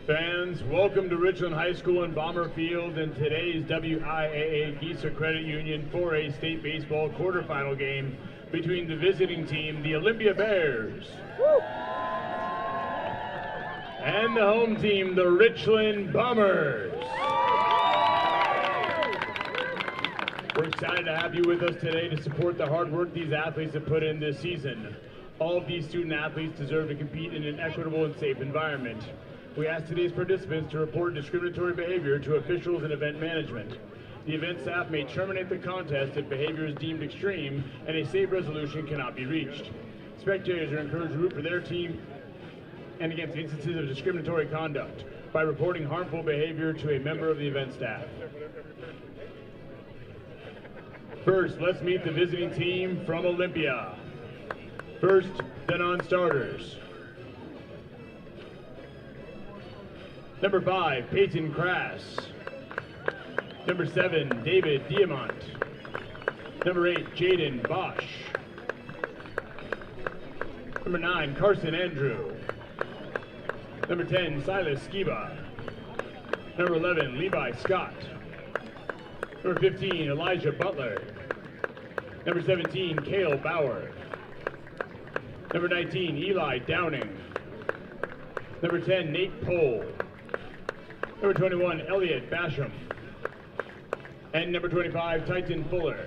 Fans, welcome to Richland High School in Bomber Field in today's WIAA Geezer Credit Union 4A State Baseball quarterfinal game between the visiting team, the Olympia Bears, and the home team, the Richland Bombers. We're excited to have you with us today to support the hard work these athletes have put in this season. All of these student athletes deserve to compete in an equitable and safe environment. We ask today's participants to report discriminatory behavior to officials and event management. The event staff may terminate the contest if behavior is deemed extreme and a safe resolution cannot be reached. Spectators are encouraged to root for their team and against instances of discriminatory conduct by reporting harmful behavior to a member of the event staff. First, let's meet the visiting team from Olympia. First, the non-starters. Number 5, Peyton Crass. Number 7, David Diamant. Number 8, Jaden Bosch. Number 9, Carson Andrew. Number 10, Silas Skiba. Number 11, Levi Scott. Number 15, Elijah Butler. Number 17, Cale Bauer. Number 19, Eli Downing. Number 10, Nate Pohl. Number 21, Elliot Basham. And number 25, Titan Fuller.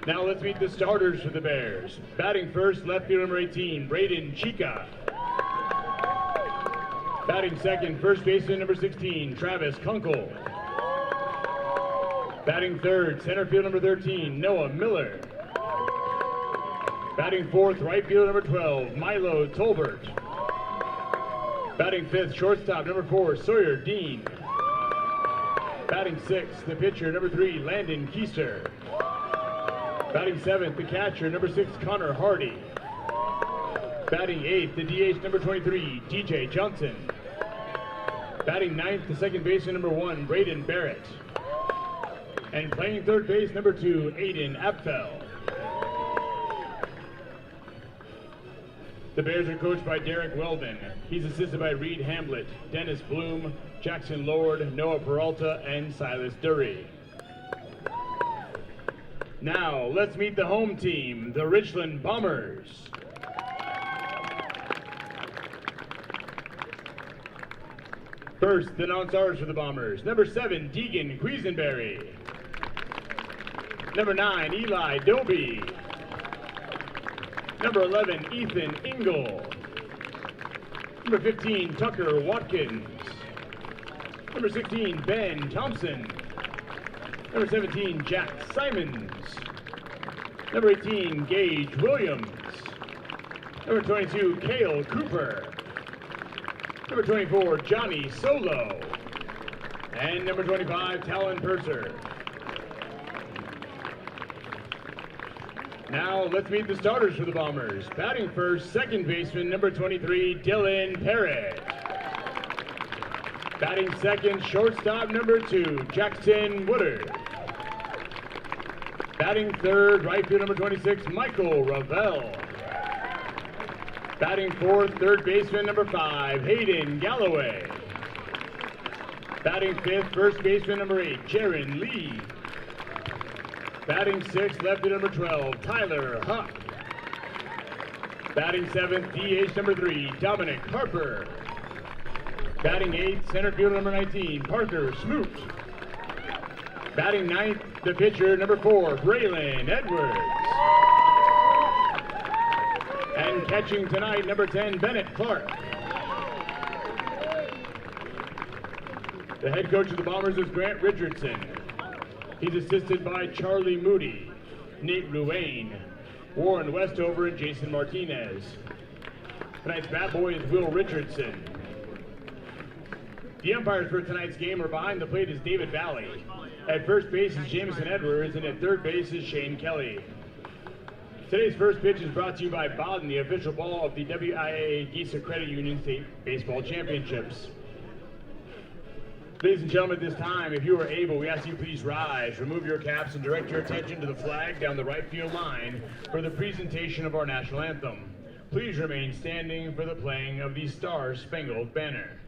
Now let's meet the starters for the Bears. Batting first, left field number 18, Braden Chica. Batting second, first baseman number 16, Travis Kunkel. Batting third, center field number 13, Noah Miller. Batting fourth, right field number 12, Milo Tolbert. Batting fifth, shortstop number 4, Sawyer Dean. Batting sixth, the pitcher number 3, Landon Keister. Batting seventh, the catcher number 6, Connor Hardy. Batting eighth, the DH number 23, DJ Johnson. Batting ninth, the second baseman number 1, Braden Barrett. And playing third base number 2, Aiden Apfel. The Bears are coached by Derek Weldon. He's assisted by Reed Hamlet, Dennis Bloom, Jackson Lord, Noah Peralta, and Silas Dury. Now, let's meet the home team, the Richland Bombers. First, the non-stars for the Bombers. Number 7, Deegan Quisenberry. Number 9, Eli Doby. Number 11, Ethan Engel. Number 15, Tucker Watkins. Number 16, Ben Thompson. Number 17, Jack Simons. Number 18, Gage Williams. Number 22, Cale Cooper. Number 24, Johnny Solo. And number 25, Talon Purser. Now, let's meet the starters for the Bombers. Batting first, second baseman, number 23, Dylan Parrott. Batting second, shortstop, number 2, Jackson Woodard. Batting third, right field, number 26, Michael Ravel. Batting fourth, third baseman, number 5, Hayden Galloway. Batting fifth, first baseman, number 8, Jaron Lee. Batting sixth, left field number 12, Tyler Huck. Batting seventh, DH number 3, Dominic Harper. Batting eighth, center fielder number 19, Parker Smoot. Batting ninth, the pitcher number 4, Braylon Edwards. And catching tonight, number 10, Bennett Clark. The head coach of the Bombers is Grant Richardson. He's assisted by Charlie Moody, Nate Ruane, Warren Westover, and Jason Martinez. Tonight's bat boy is Will Richardson. The umpires for tonight's game are behind the plate is David Valley. At first base is Jameson Edwards, and at third base is Shane Kelly. Today's first pitch is brought to you by Bowden, the official ball of the WIAA Geesa Credit Union State Baseball Championships. Ladies and gentlemen, at this time, if you are able, we ask you please rise, remove your caps, and direct your attention to the flag down the right field line for the presentation of our national anthem. Please remain standing for the playing of the Star-Spangled Banner.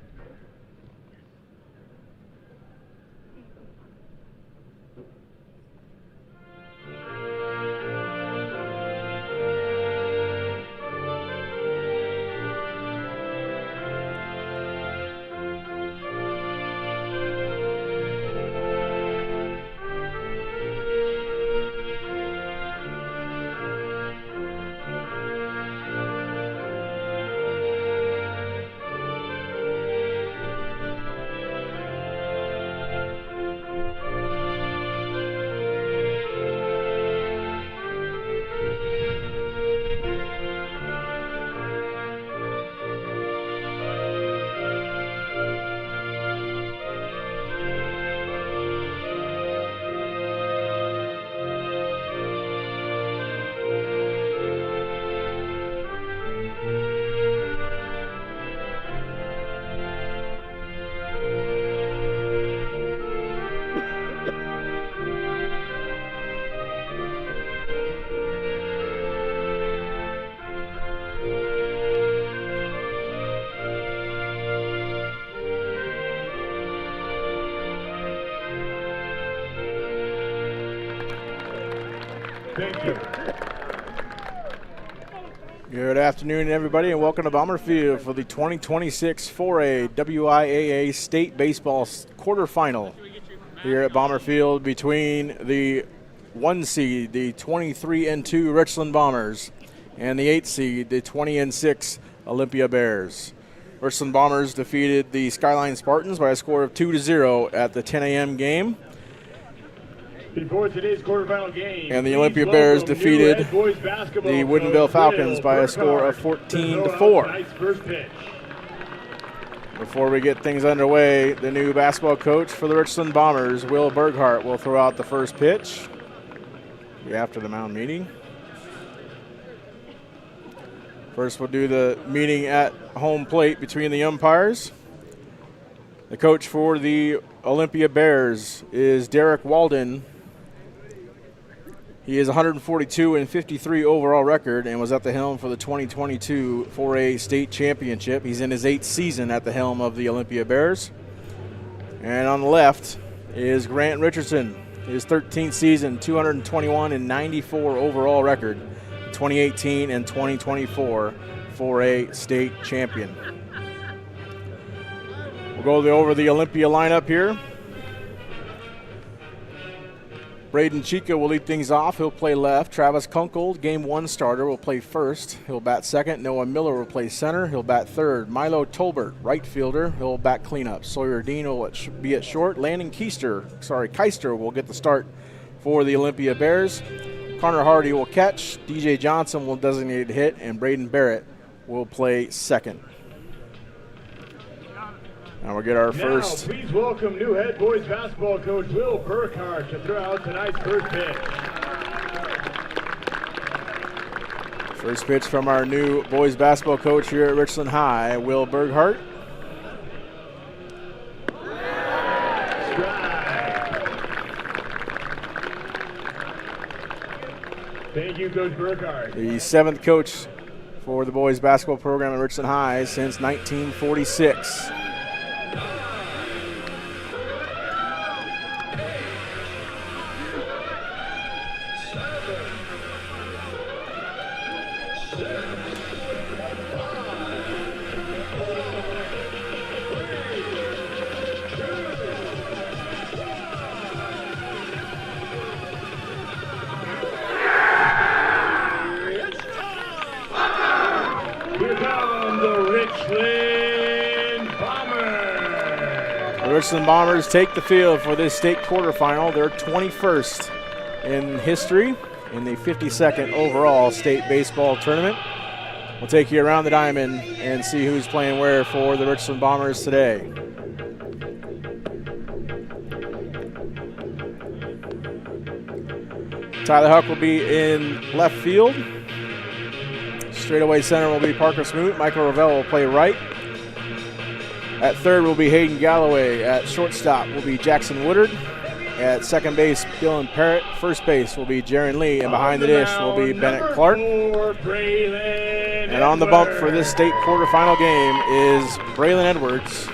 Thank you. Good afternoon, everybody, and welcome to Bomber Field for the 2026 4A WIAA State Baseball Quarterfinal here at Bomber Field between the 1 seed, the 23-2 Richland Bombers, and the 8 seed, the 20-6 Olympia Bears. Richland Bombers defeated the Skyline Spartans by a score of 2-0 at the 10 a.m. game. Before today's quarterfinal game, and the Olympia Bears defeated the Woodinville Falcons by a score of 14-4. Before we get things underway, the new basketball coach for the Richland Bombers, Will Berghardt, will throw out the first pitch after the mound meeting. First, we'll do the meeting at home plate between the umpires. The coach for the Olympia Bears is Derek Walden. He is 142 and 53 overall record and was at the helm for the 2022 4A state championship. He's in his 8th season at the helm of the Olympia Bears. And on the left is Grant Richardson, his 13th season, 221 and 94 overall record, 2018 and 2024 4A state champion. We'll go over the Olympia lineup here. Braden Chica will lead things off. He'll play left. Travis Kunkel, game 1 starter, will play first. He'll bat second. Noah Miller will play center. He'll bat third. Milo Tolbert, right fielder. He'll bat cleanup. Sawyer Dean will be at short. Landon Keister will get the start for the Olympia Bears. Connor Hardy will catch. DJ Johnson will designate hit, and Braden Barrett will play second. Now we'll get our first. Please welcome new head boys basketball coach Will Burkhardt to throw out tonight's first pitch. First pitch from our new boys basketball coach here at Richland High, Will Burghardt. Thank you, Coach Burkhardt. The 7th coach for the boys basketball program at Richland High since 1946. Richland Bombers take the field for this state quarterfinal. They're 21st in history in the 52nd overall state baseball tournament. We'll take you around the diamond and see who's playing where for the Richland Bombers today. Tyler Huck will be in left field. Straightaway center will be Parker Smoot. Michael Ravel will play right. At third will be Hayden Galloway. At shortstop will be Jackson Woodard. At second base, Dylan Parrott. First base will be Jaron Lee. And behind the dish will be Bennett Clark. And on the bump for this state quarterfinal game is Braylon Edwards.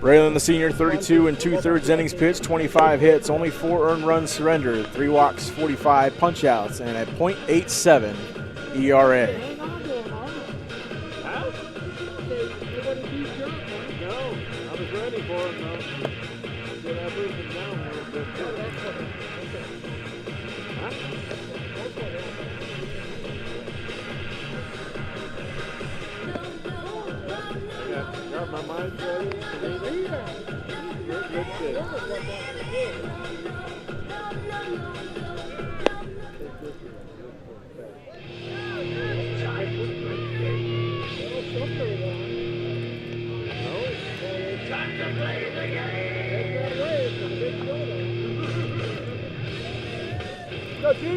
Braylon, the senior, 32 2/3 innings pitched, 25 hits, only 4 earned runs surrendered, 3 walks, 45 punch-outs, and a .87 ERA.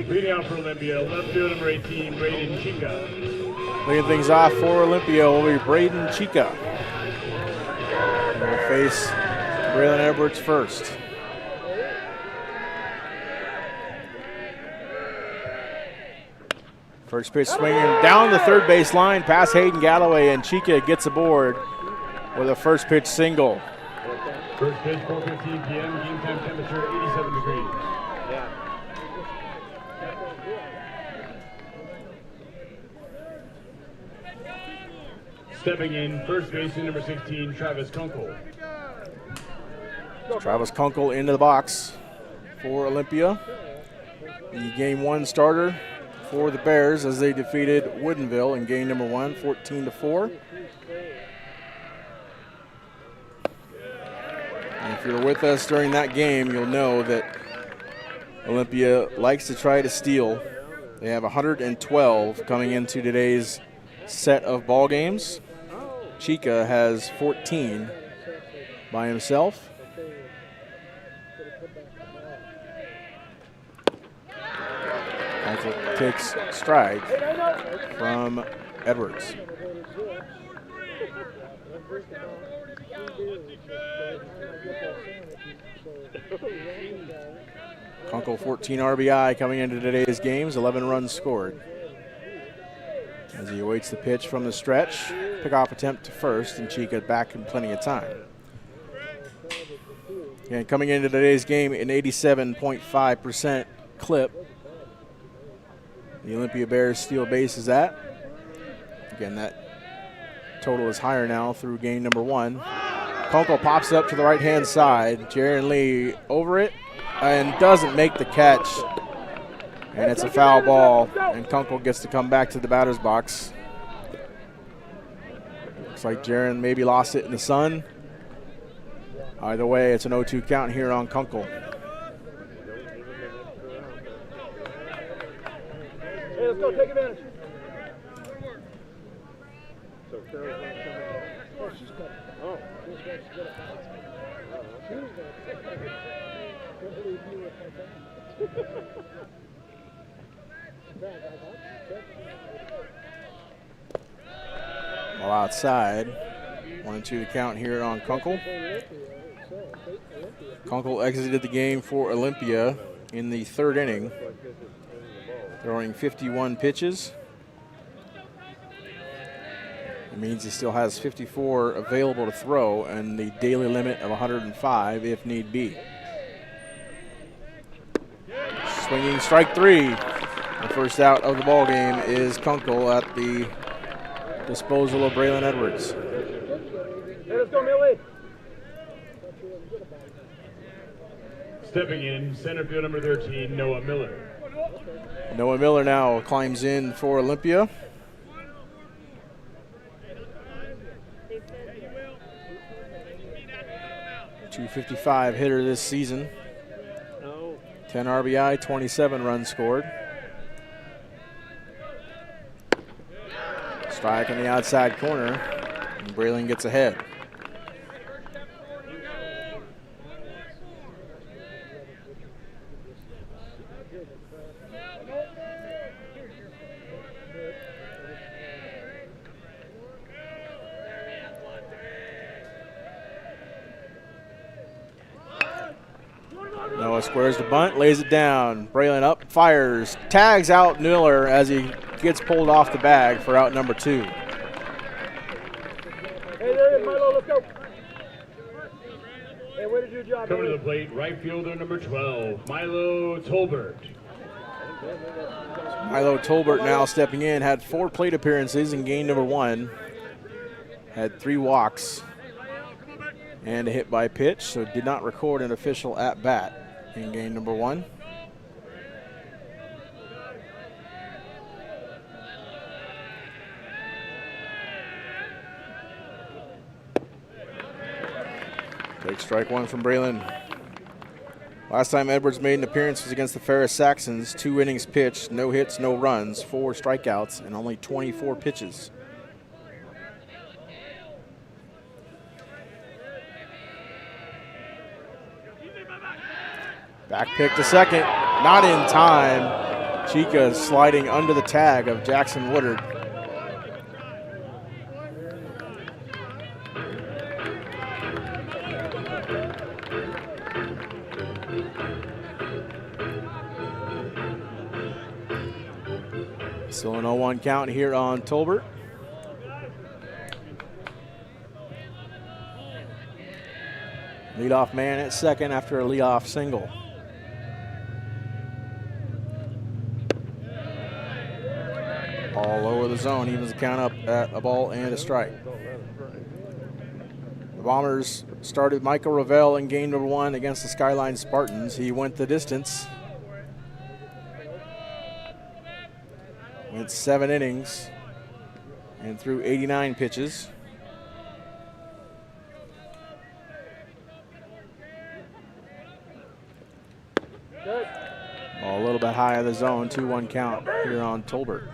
Leading out for Olympia, left field number 18, Braden Chica. Leading things off for Olympia will be Braden Chica. We'll face Braylon Edwards first. First pitch swinging down the third base line past Hayden Galloway, and Chica gets aboard with a first pitch single. First pitch, 4:15 p.m., game time temperature 87 degrees. Stepping in, first baseman number 16, Travis Kunkel. Travis Kunkel into the box for Olympia. The game 1 starter for the Bears as they defeated Woodinville in game number 1, 14-4. And if you're with us during that game, you'll know that Olympia likes to try to steal. They have 112 coming into today's set of ball games. Chica has 14 by himself. Michael takes strike from Edwards. Kunkel 14 RBI coming into today's games, 11 runs scored. As he awaits the pitch from the stretch, pickoff attempt to first, and Chica back in plenty of time. And coming into today's game, an 87.5% clip. The Olympia Bears steal base is at. Again, that total is higher now through game number 1. Kunkel pops up to the right-hand side. Jaron Lee over it and doesn't make the catch. And it's a foul ball, and Kunkel gets to come back to the batter's box. Looks like Jaron maybe lost it in the sun. Either way, it's an 0-2 count here on Kunkel. Hey, let's go, take advantage. Well, outside, 1-2 the count here on Kunkel. Kunkel exited the game for Olympia in the 3rd inning, throwing 51 pitches. It means he still has 54 available to throw and the daily limit of 105 if need be. Swinging strike 3. The first out of the ball game is Kunkel at the disposal of Braylon Edwards. Hey, let's go, Millie. Stepping in, center field number 13, Noah Miller. Noah Miller now climbs in for Olympia. .255 hitter this season. 10 RBI, 27 runs scored. Strike in the outside corner, and Braylon gets ahead. squares the bunt, lays it down. Braylon up, fires, tags out Miller as he gets pulled off the bag for out number 2. Hey, there it is, Milo, let's go. Hey, way to do your job. Coming to the plate, right fielder number 12, Milo Tolbert. Milo Tolbert now stepping in, had 4 plate appearances in game number 1. Had 3 walks and a hit by pitch, so did not record an official at-bat in game number 1. Take strike 1 from Braylon. Last time Edwards made an appearance was against the Ferris Saxons. 2 innings pitched, no hits, no runs, 4 strikeouts, and only 24 pitches. Back pick to second, not in time. Chica sliding under the tag of Jackson Woodard. Still an 0-1 count here on Tolbert. Leadoff man at second after a leadoff single. All over the zone, evens the count up at a ball and a strike. The Bombers started Michael Ravel in game number 1 against the Skyline Spartans. He went the distance. Went 7 innings and threw 89 pitches. Ball a little bit high of the zone, 2-1 count here on Tolbert.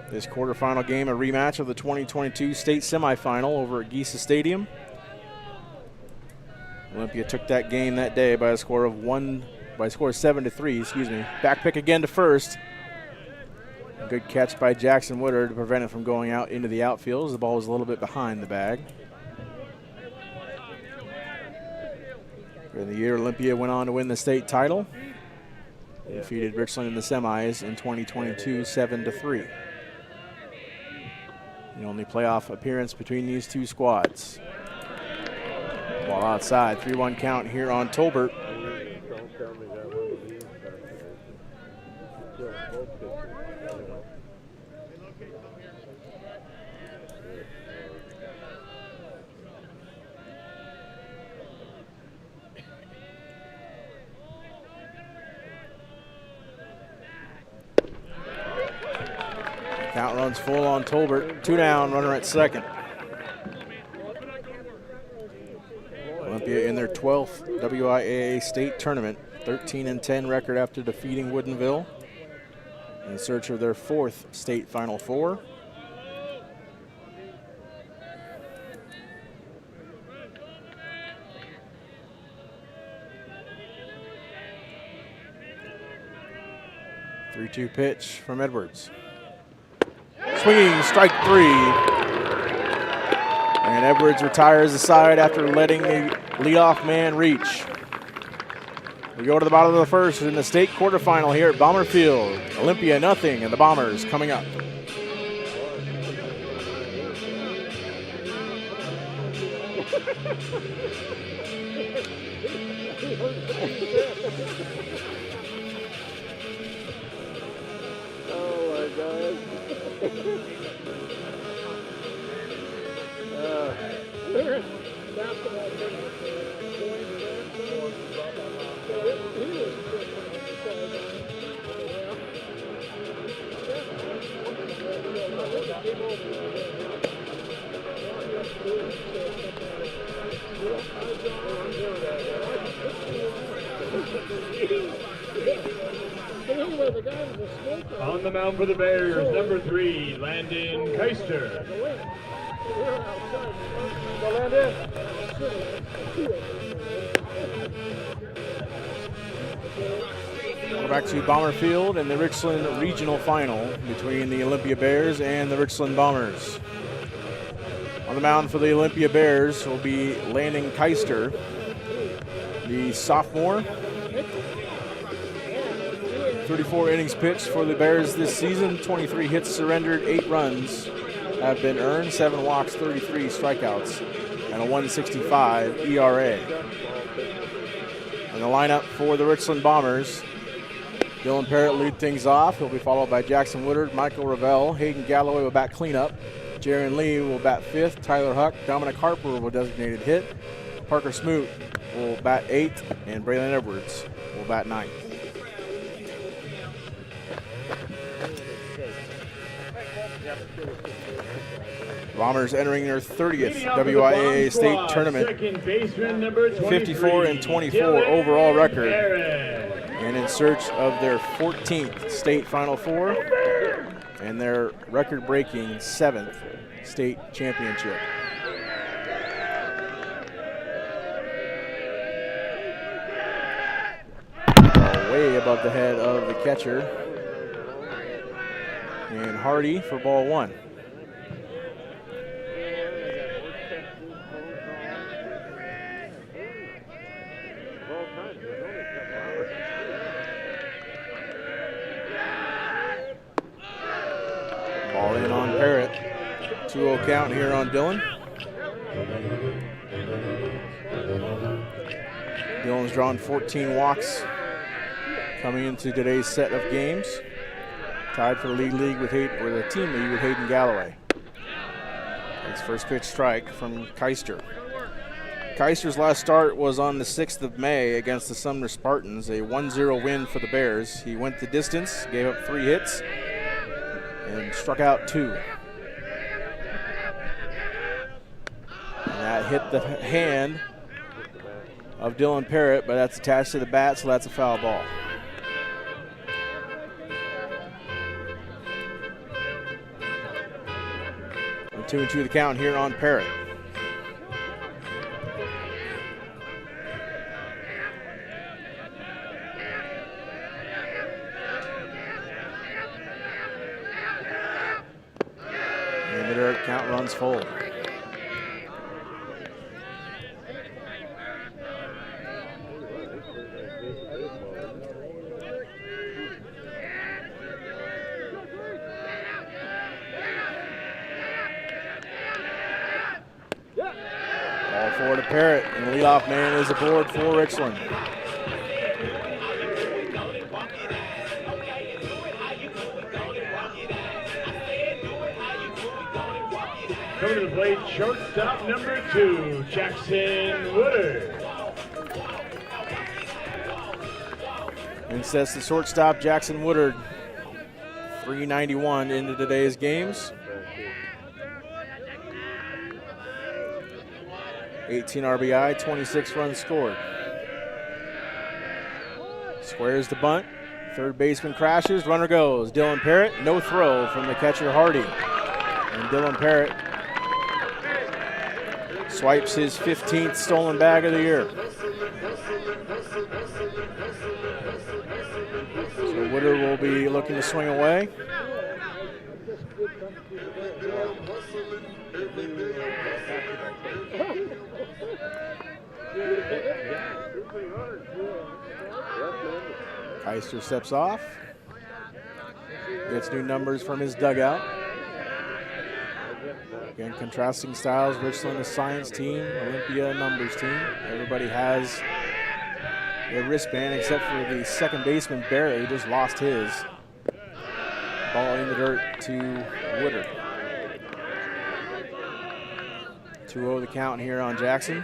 This quarterfinal game, a rematch of the 2022 state semifinal over at Geisa Stadium. Olympia took that game that day by a score of 7-3, excuse me. Back pick again to first. A good catch by Jackson Woodard to prevent it from going out into the outfield as the ball was a little bit behind the bag. In the year, Olympia went on to win the state title. They defeated Richland in the semis in 2022, 7-3. The only playoff appearance between these two squads. Ball outside, 3-1 count here on Tolbert. Count runs full on Tolbert. 2 down, runner at second. Olympia in their 12th WIAA state tournament. 13-10 record after defeating Woodinville. In search of their 4th state Final Four. Three-two pitch from Edwards. Swinging, strike 3. And Edwards retires the side after letting the leadoff man reach. We go to the bottom of the first in the state quarterfinal here at Bomber Field. Olympia nothing, and the Bombers coming up. Oh my God. On the mound for the Bears, number 3, Landon Keister. We're back to Bomber Field and the Richland regional final between the Olympia Bears and the Richland Bombers. On the mound for the Olympia Bears will be Landon Keister, the sophomore. 34 innings pitched for the Bears this season, 23 hits surrendered, 8 runs have been earned, 7 walks, 33 strikeouts, and a 1.65 ERA. In the lineup for the Richland Bombers, Dylan Parrott lead things off. He'll be followed by Jackson Woodard, Michael Ravel, Hayden Galloway will bat cleanup, Jaron Lee will bat 5th, Tyler Huck, Dominic Harper will designated hit, Parker Smoot will bat 8th, and Braylon Edwards will bat 9th. Bombers entering their 30th WIAA state tournament, 54-24 overall record, and in search of their 14th state Final Four and their record-breaking 7th state championship. Way above the head of the catcher, and Hardy for ball 1. Ball in on Parrott. 2-0 count here on Dylan. Dylan's drawn 14 walks coming into today's set of games. Tied for the team lead with Hayden Galloway. It's first pitch strike from Keister. Keister's last start was on the 6th of May against the Sumner Spartans, a 1-0 win for the Bears. He went the distance, gave up 3 hits, and struck out 2. And that hit the hand of Dylan Parrott, but that's attached to the bat, so that's a foul ball. And 2-2 the count here on Parrott. In the dirt, count runs full. Ball 4 to Parrott, and the leadoff man is aboard for Richland. Coming to the plate, shortstop number 2, Jackson Woodard. And sets the shortstop, Jackson Woodard. 391 into today's games. 18 RBI, 26 runs scored. Squares the bunt. Third baseman crashes, runner goes. Dylan Parrott, no throw from the catcher Hardy. And Dylan Parrott swipes his 15th stolen bag of the year. So Woodard will be looking to swing away. Keister steps off. Gets new numbers from his dugout. Again, contrasting styles. Richland a science team, Olympia a numbers team. Everybody has their wristband except for the second baseman, Barrett, who just lost his. Ball in the dirt to Woodard. 2-0 the count here on Jackson.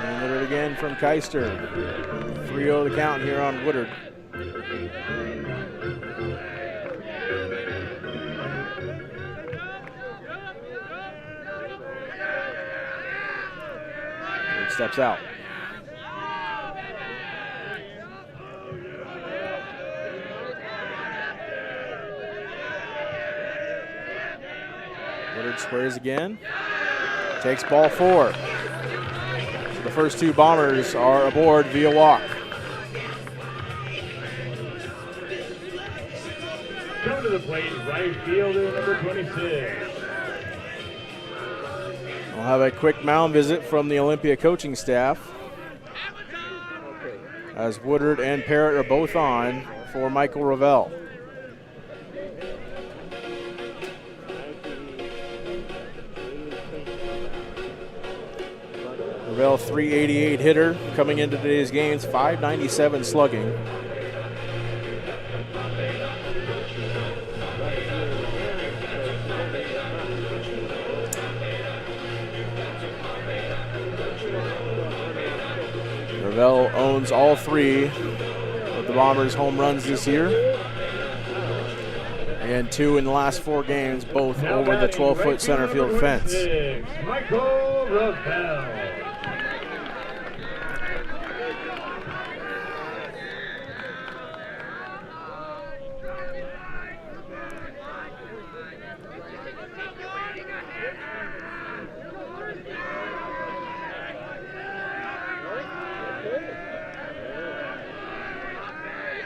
And Woodard again from Keister. 3-0 the count here on Woodard. Woodard steps out. Woodard squares again. Takes ball 4. The first two Bombers are aboard via walk. Coming to the plate, right fielder number 26. We'll have a quick mound visit from the Olympia coaching staff, as Woodard and Parrott are both on for Michael Ravel. Ravel, 388 hitter, coming into today's games, 597 slugging. Ravel owns all three of the Bombers' home runs this year, and 2 in the last 4 games, both Now over the batting 12-foot right center field fielder fence. 26, Michael Ravel.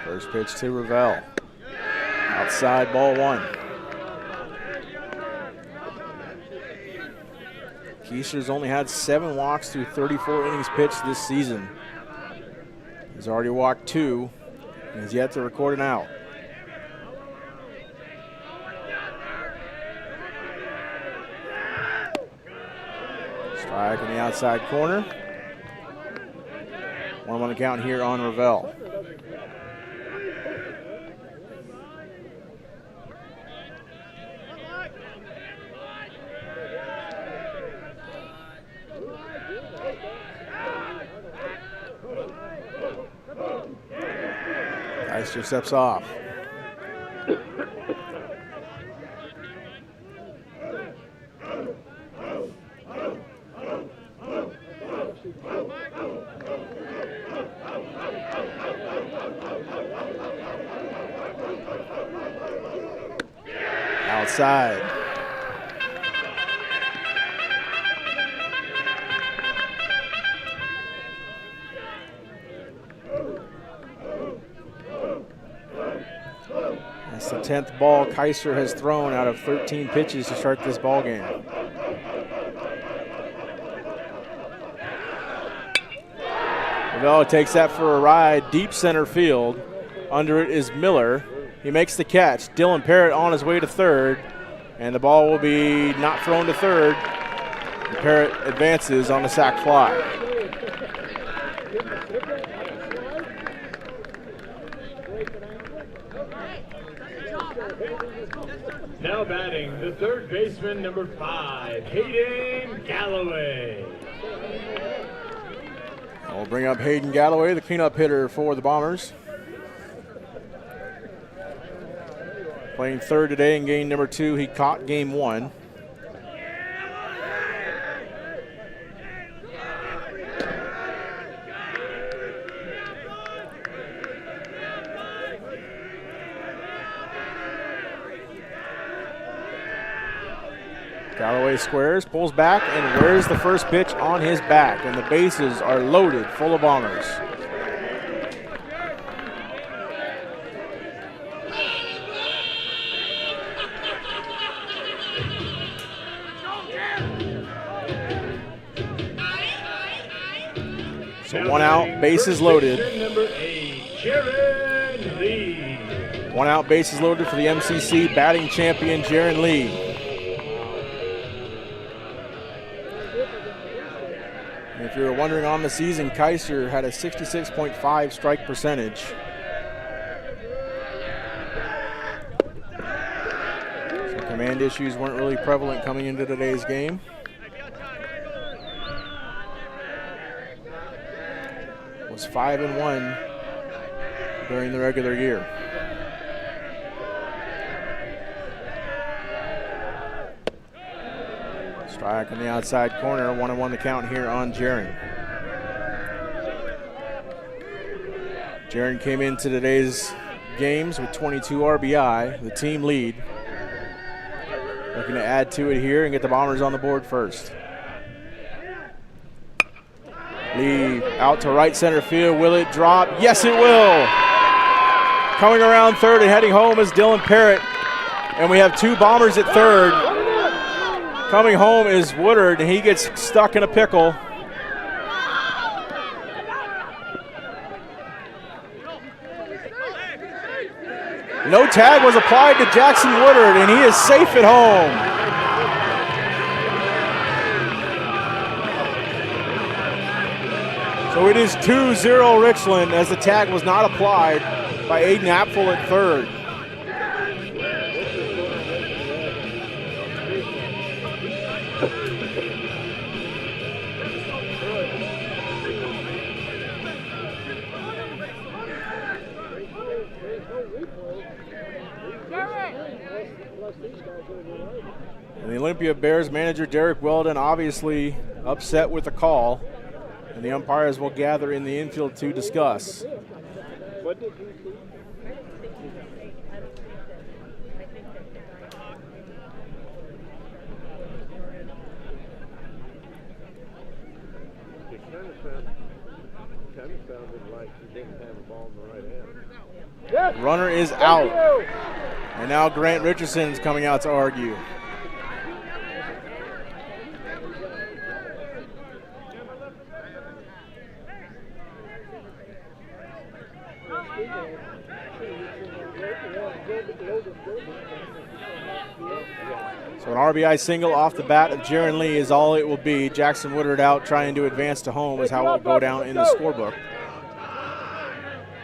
First pitch to Ravel. Outside, ball 1. Keisher's only had 7 walks through 34 innings pitched this season. He's already walked 2 and he's yet to record an out. Strike in the outside corner. 1 on the count here on Ravel. Keister steps off. Outside. That's the 10th ball Keister has thrown out of 13 pitches to start this ball game. Ravel takes that for a ride, deep center field. Under it is Miller. He makes the catch. Dylan Parrott on his way to third, and the ball will be not thrown to third. Parrott advances on the sac fly. Now batting, the third baseman, number 5, Hayden Galloway. We'll bring up Hayden Galloway, the cleanup hitter for the Bombers. Playing third today in game number 2. He caught game 1. Galloway squares, pulls back, and wears the first pitch on his back. And the bases are loaded full of Bombers. So 1 out, bases loaded. Number 8, Jaron Lee. 1 out, bases loaded for the MCC batting champion, Jaron Lee. If you're wondering on the season, Keister had a 66.5 strike percentage. So command issues weren't really prevalent coming into today's game. Was 5-1 during the regular year. Strike in the outside corner, 1-1 the count here on Jaron. Jaron came into today's games with 22 RBI, the team lead. Looking to add to it here and get the Bombers on the board first. Lee out to right center field. Will it drop? Yes, it will. Coming around third and heading home is Dylan Parrott. And we have two Bombers at third. Coming home is Woodard, and he gets stuck in a pickle. No tag was applied to Jackson Woodard, and he is safe at home. So it is 2-0 Richland as the tag was not applied by Aiden Apfel at third. And the Olympia Bears manager Derek Weldon obviously upset with the call, and the umpires will gather in the infield to discuss. What did you see? It kind of sounded like he didn't have the ball in the right hand. Yes. Runner is out. And now Grant Richardson is coming out to argue. So an RBI single off the bat of Jaron Lee is all it will be. Jackson Woodard out trying to advance to home is how it will go down in the scorebook.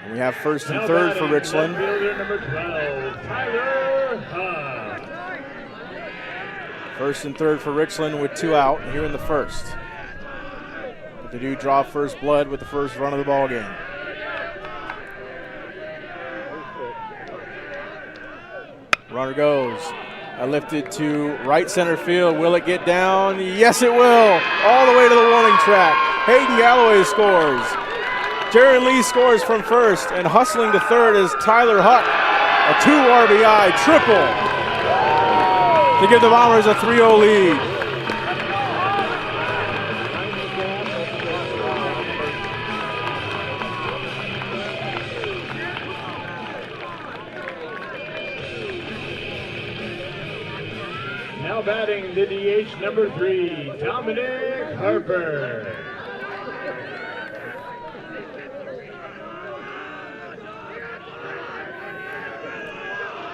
And we have first and third for Richland. Number 12, Tyler Huck. First and third for Richland with two out here in the first. But they do draw first blood with the first run of the ball game. Runner goes. Lifted to right center field. Will it get down? Yes, it will. All the way to the warning track. Hayden Galloway scores. Jaron Lee scores from first, and hustling to third is Tyler Huck. A 2 RBI triple to give the Bombers a 3-0 lead. Now batting the DH number 3, Dominic Harper.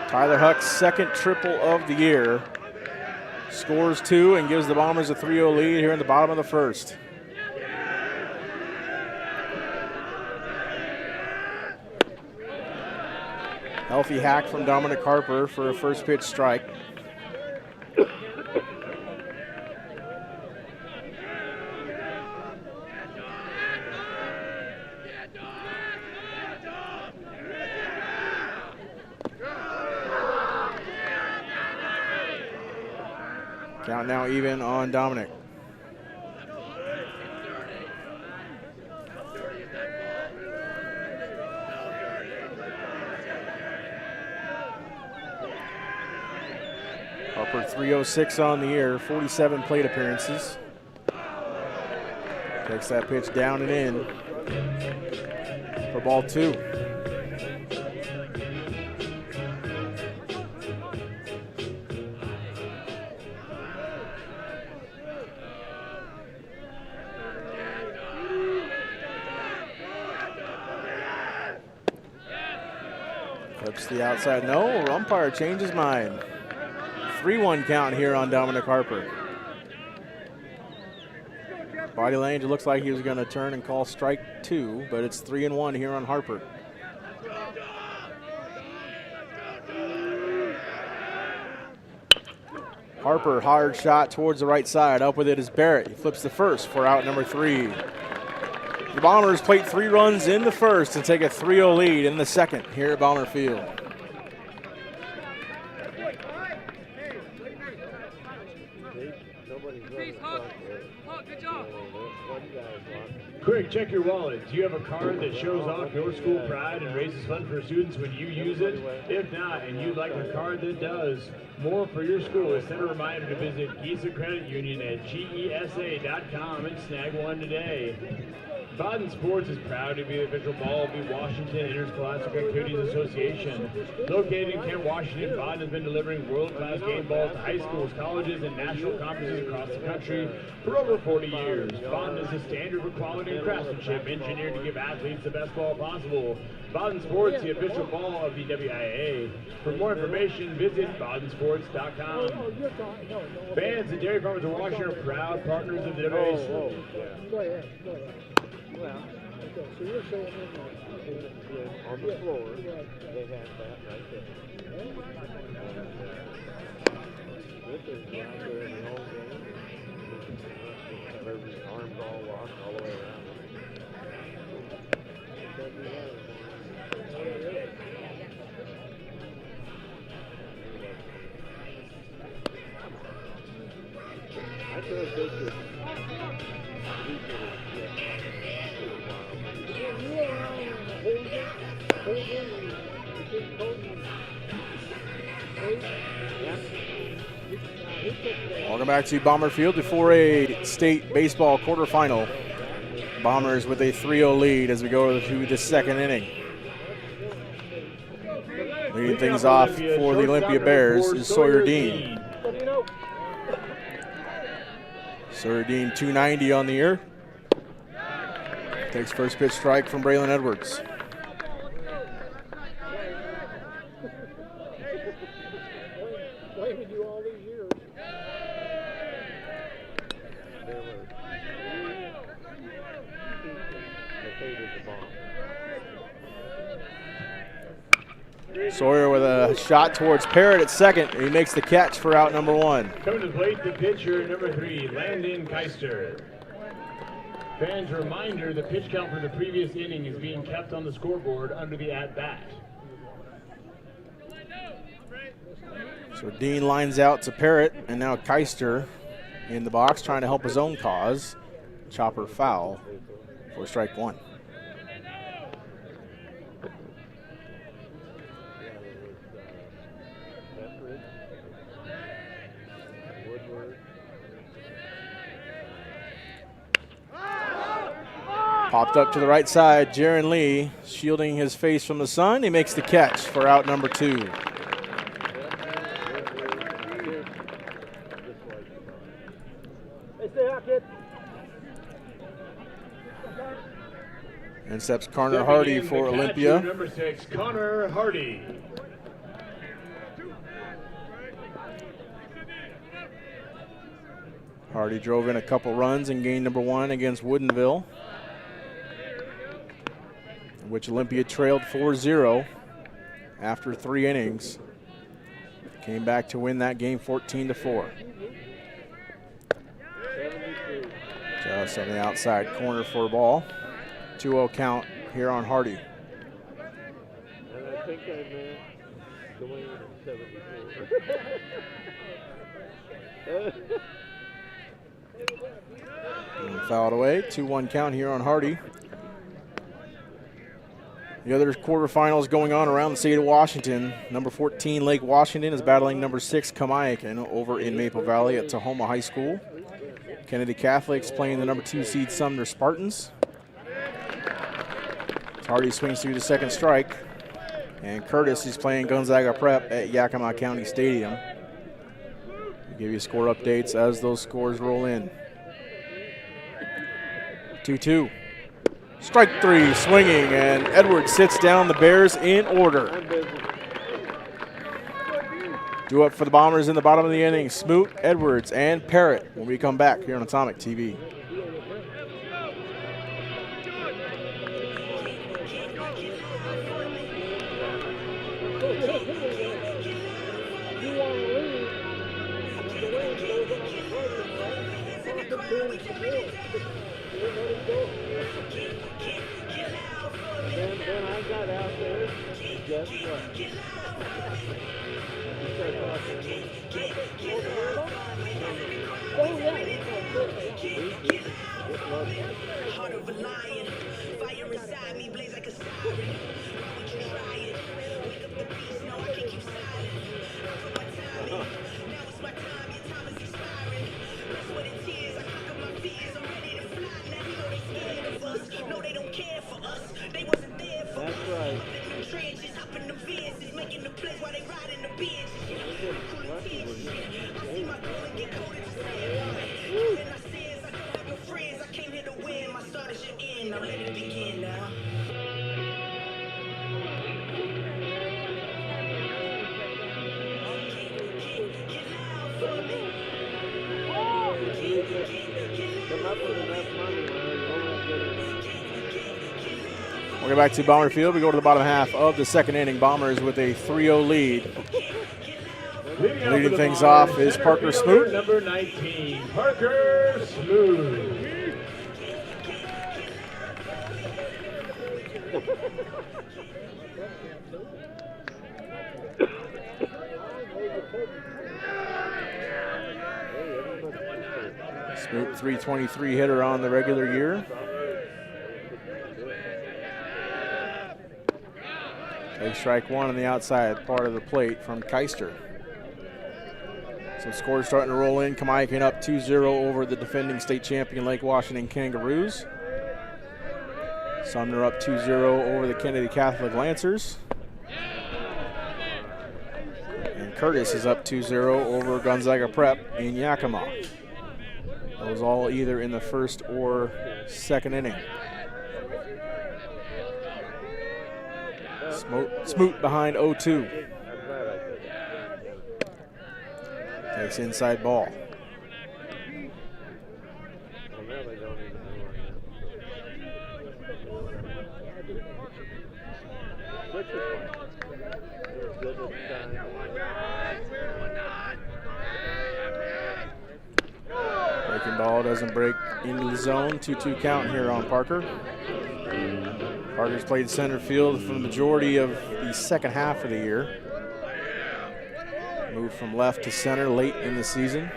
Tyler Huck's second triple of the year. Scores 2 and gives the Bombers a 3-0 lead here in the bottom of the first. Healthy hack from Dominic Harper for a first pitch strike. Count now even on Dominic. Harper 306 on the year, 47 plate appearances. Takes that pitch down and in for ball 2. Clips the outside. No, umpire changes mind. 3-1 count here on Dominic Harper. Body language, it looks like he was going to turn and call strike 2, but it's 3-1 here on Harper. Harper, hard shot towards the right side. Up with it is Barrett. He flips the first for out number 3. The Bombers plate 3 runs in the first and take a 3-0 lead in the second here at Bomber Field. Quick, check your wallet. Do you have a card that shows off your school pride and raises funds for students when you use it? If not, and you'd like a card that does more for your school, send a reminder to visit Gisa Credit Union at gesa.com and snag one today. Baden Sports is proud to be the official ball of the Washington Interscholastic Activities Association. Located in Kent, Washington, Baden has been delivering world-class game balls to high schools, colleges, and national conferences across the country for over 40 years. Baden is a standard for quality and craftsmanship, engineered to give athletes the best ball possible. Baden Sports, the official ball of the WIAA. For more information, visit badensports.com. Fans and dairy farmers of Washington are proud partners of the WIAA. Go ahead. Well, okay, so you're saying on the floor, they have that right there. This is right there in the home game. Have every arms all locked all the way around. I thought they could. Welcome back to Bomber Field, the 4A state baseball quarterfinal. Bombers with a 3-0 lead as we go to the second inning. Leading things off for the Olympia Bears is Sawyer Dean. Sawyer Dean, 290 on the year. Takes first pitch strike from Braylon Edwards. Sawyer with a shot towards Parrott at second. He makes the catch for out number one. Coming to the plate, the pitcher, number 3, Landon Keister. Fans, a reminder, the pitch count for the previous inning is being kept on the scoreboard under the at-bat. So Dean lines out to Parrott, and now Keister in the box trying to help his own cause. Chopper foul for strike one. Popped up to the right side, Jaron Lee shielding his face from the sun. He makes the catch for out number 2. And steps Connor Hardy for Olympia. Number 6, Connor Hardy. Hardy drove in a couple runs in game number 1 against Woodinville, which Olympia trailed 4-0 after 3 innings. Came back to win that game 14-4. Just on the outside corner for a ball. 2-0 count here on Hardy. And I think I meant going at 74. And fouled away. 2-1 count here on Hardy. The other quarterfinals going on around the state of Washington. Number 14, Lake Washington, is battling number 6, Kamiakin, over in Maple Valley at Tahoma High School. Kennedy Catholics playing the number 2 seed Sumner Spartans. Hardy swings through the second strike. And Curtis is playing Gonzaga Prep at Yakima County Stadium. We'll give you score updates as those scores roll in. 2-2. Strike 3, swinging, and Edwards sits down the Bears in order. Due up for the Bombers in the bottom of the inning, Smoot, Edwards, and Parrott when we come back here on Atomic TV. Then I got out there, guess what? Heart of a lion, fire inside me, blaze like a siren. Why would you try it? Wake up the beast, no, I can't keep silent. I put my time in, now it's my time, your time is expiring. That's what it is, I conquer my fears, I'm ready to fly, now you know they scared of us. No see my girl and get cold and just say it. And I says I don't have no friends. I came here to win. My start is your end. Now let it begin now. Come up with enough money, Larry. You won't get enough. Welcome back to Bomber Field. We go to the bottom half of the second inning. Bombers with a 3-0 lead. Leading things off is Parker Smoot. Number 19, Parker Smoot. Smoot, 323 hitter on the regular year. Take strike one on the outside part of the plate from Keister. Some scores starting to roll in. Kamaikan up 2-0 over the defending state champion Lake Washington Kangaroos. Sumner up 2-0 over the Kennedy Catholic Lancers. And Curtis is up 2-0 over Gonzaga Prep in Yakima. Those all either in the first or second inning. Smoot behind 0-2. Takes inside ball. Breaking ball doesn't break into the zone. 2-2 count here on Parker. Parker's played center field for the majority of the second half of the year. Moved from left to center late in the season.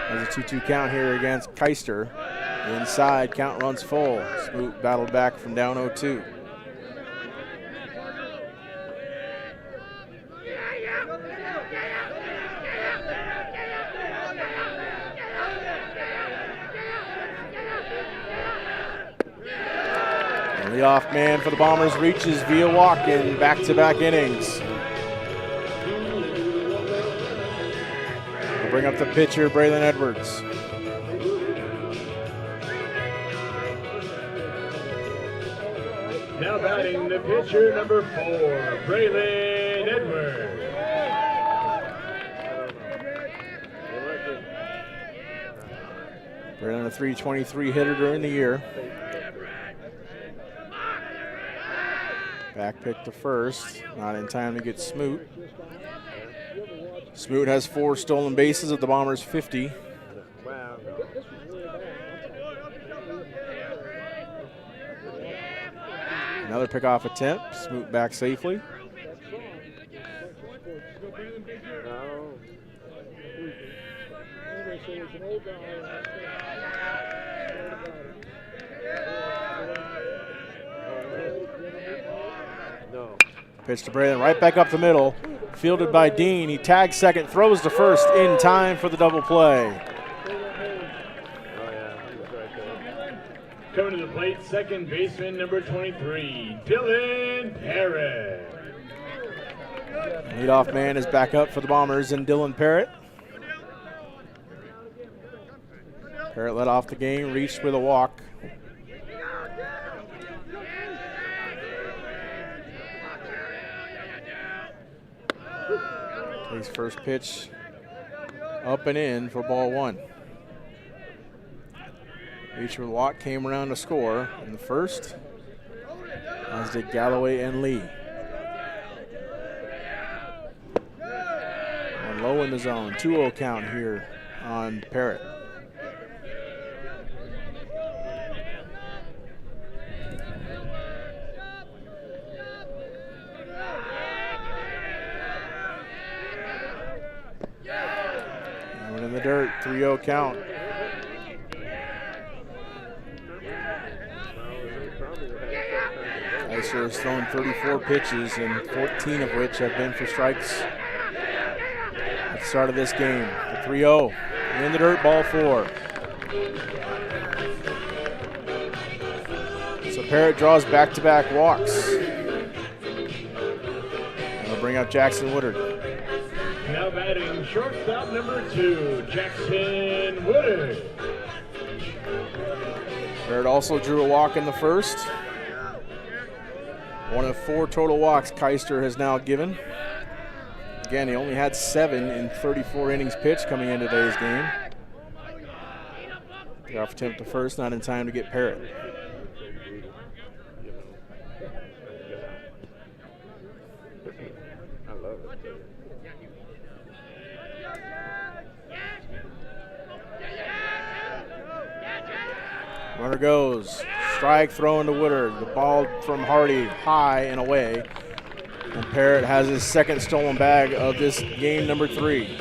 There's a 2-2 count here against Keister. Inside, count runs full. Smoot battled back from down 0-2. The off man for the Bombers reaches via walk in back-to-back innings. We'll bring up the pitcher, Braylon Edwards. Now batting the pitcher, number 4, Braylon Edwards. Braylon, a 323 hitter during the year. Back pick to first, not in time to get Smoot. Smoot has 4 stolen bases at the Bombers' 50. Another pickoff attempt, Smoot back safely. Pitch to Braylon, right back up the middle. Fielded by Dean. He tags second, throws to first in time for the double play. Coming to the plate, second baseman, number 23, Dylan Parrott. Leadoff man is back up for the Bombers and Dylan Parrott. Parrott led off the game, reached with a walk. His first pitch up and in for ball 1. Reached with a walk, came around to score in the first, as did Galloway and Lee. And low in the zone, 2-0 count here on Parrott. In the dirt, 3-0 count. Keister has thrown 34 pitches, and 14 of which have been for strikes at the start of this game. The 3-0 in the dirt, ball 4. So Parrott draws back-to-back walks. And we'll bring up Jackson Woodard. Now batting shortstop number 2, Jackson Woodard. Barrett also drew a walk in the first. One of 4 total walks Keister has now given. Again, he only had 7 in 34 innings pitched coming into today's game. The off attempt to first, not in time to get Parrott. I love it. Runner goes. Strike thrown to Woodard. The ball from Hardy high and away. And Parrott has his second stolen bag of this game number 3.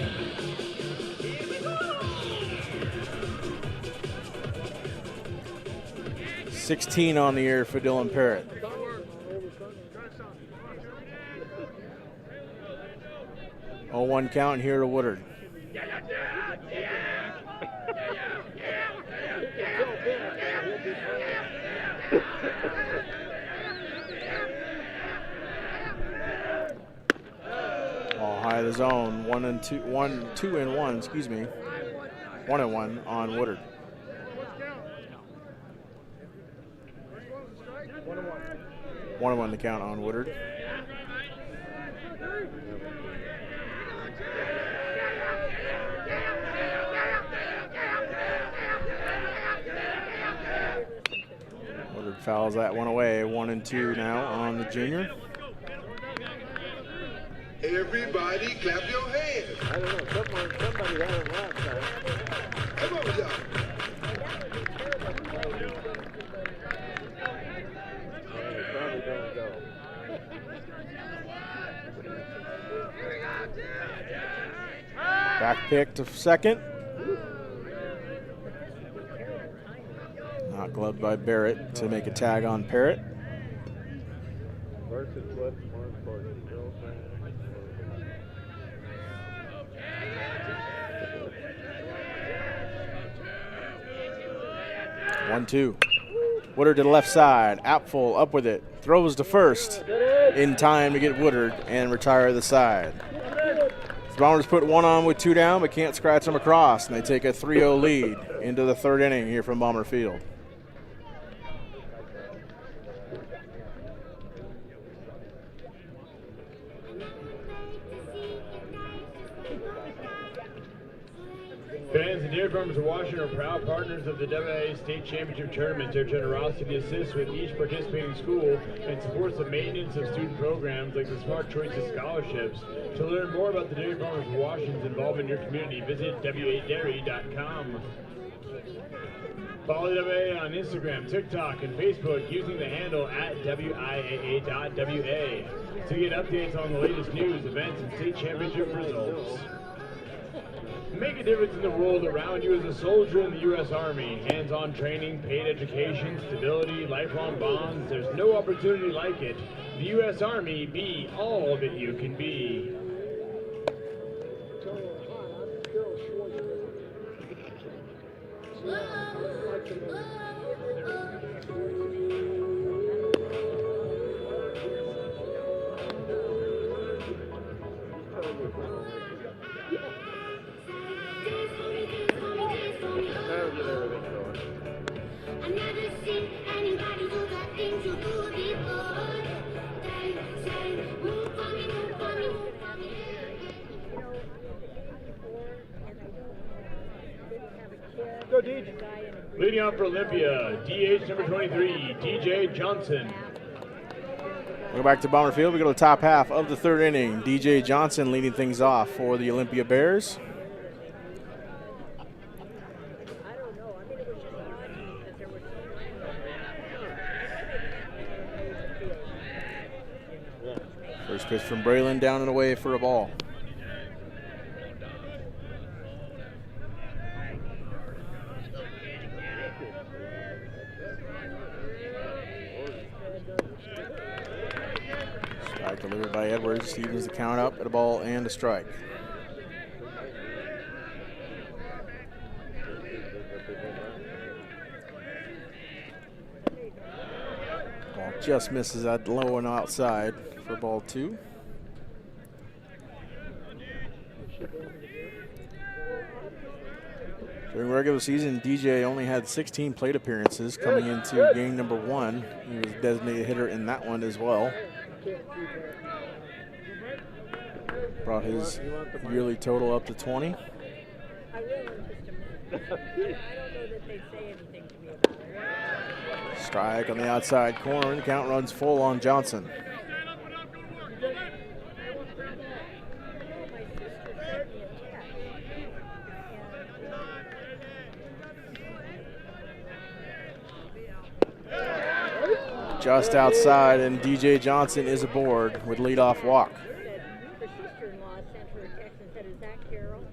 .16 on the year for Dylan Parrott. Oh, 1 count here to Woodard. All high of the zone. 2 and 1, excuse me. 1 and 1 on Woodard. 1 and 1 to count on Woodard. Woodard fouls that one away. 1 and 2 now on the junior. Everybody clap your hands. I don't know. Somebody had him last time. Come on, y'all. They probably don't go. Back pick to second. Not gloved by Barrett to make a tag on Parrott. Versus what's more important, girlfriend. 1-2. Woodard to the left side. Apfel up with it. Throws to first in time to get Woodard and retire the side. The Bombers put 1 on with 2 down, but can't scratch them across, and they take a 3-0 lead into the 3rd inning here from Bomber Field. Fans, the Dairy Farmers of Washington are proud partners of the WIAA State Championship Tournament. Their generosity assists with each participating school and supports the maintenance of student programs like the Smart Choices Scholarships. To learn more about the Dairy Farmers of Washington's involvement in your community, visit wa8dairy.com. Follow WIAA on Instagram, TikTok, and Facebook using the handle @WIAA.WA to get updates on the latest news, events, and state championship results. Make a difference in the world around you as a soldier in the U.S. Army. Hands-on training, paid education, stability, lifelong bonds. There's no opportunity like it. The U.S. Army, be all that you can be. Leading off for Olympia, DH number 23, DJ Johnson. We'll go back to Bomber Field. We go to the top half of the 3rd inning. DJ Johnson leading things off for the Olympia Bears. First pitch from Braylon, down and away for a ball. Strike delivered by Edwards. Stevens the count up at a ball and a strike. Ball just misses that low and outside for ball 2. During regular season, DJ only had 16 plate appearances coming into game number 1. He was designated hitter in that one as well. Brought his yearly total up to 20. I will in just a minute. I don't know that they say anything to me about it. Strike on the outside corner. Count runs full on Johnson. Just outside, and DJ Johnson is aboard with leadoff walk. Her sister-in-law sent her a text and said, "Is that Carol?"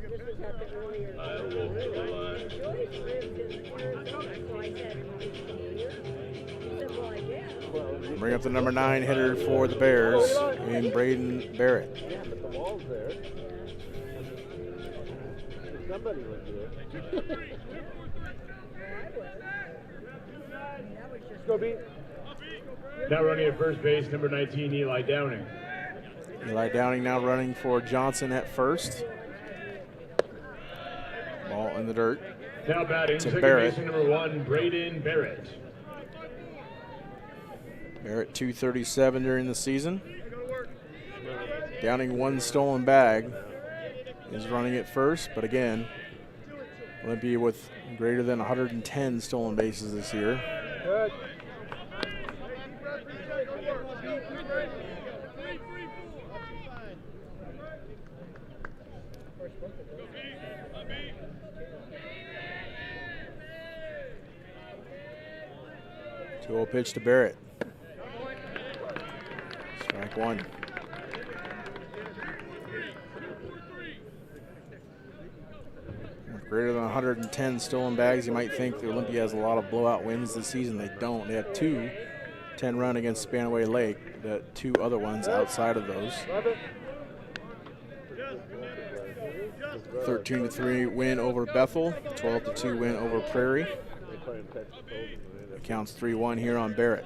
This was at the earlier. Joyce lives in Arizona, so I said, "Is she here?" She said, "Well, I guess." Bring up the number 9 hitter for the Bears in Braden Barrett. Yeah, but the wall's there. Somebody would do it. Go beat. Now running at first base, number 19, Eli Downing. Eli Downing now running for Johnson at first. Ball in the dirt. Now batting, To second Barrett. baseman number 1, Braden Barrett. Barrett 237 during the season. Downing 1 stolen bag. Is running at first, but again, Olympia with greater than 110 stolen bases this year. Good. Two-0 pitch to Barrett. Strike 1. With greater than 110 stolen bags, you might think the Olympia has a lot of blowout wins this season. They don't. They have 2 10-run against Spanaway Lake, the 2 other ones outside of those. 13-3 win over Bethel, 12-2 win over Prairie. It counts 3-1 here on Barrett.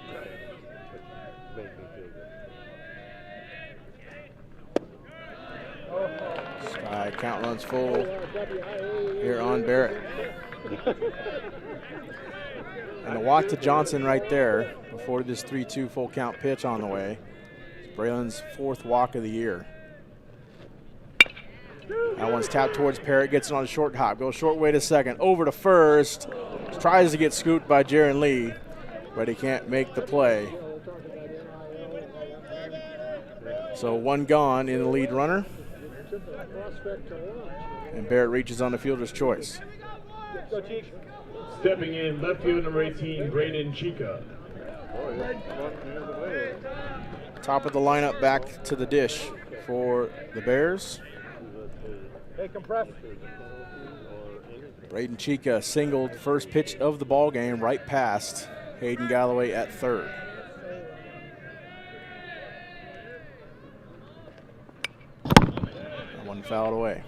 Strike, count runs full here on Barrett. And a walk to Johnson right there before this 3-2 full count pitch on the way. It's Braylon's 4th walk of the year. That one's tapped towards Parrott, gets it on a short hop, goes short way to second, over to first, tries to get scooped by Jaron Lee, but he can't make the play. So 1 gone in the lead runner, and Barrett reaches on the fielder's choice. Stepping in, left field number 18, Braden Chica. Top of the lineup back to the dish for the Bears. Hey, compress. Braden Chica singled first pitch of the ball game right past Hayden Galloway at third. That one fouled away.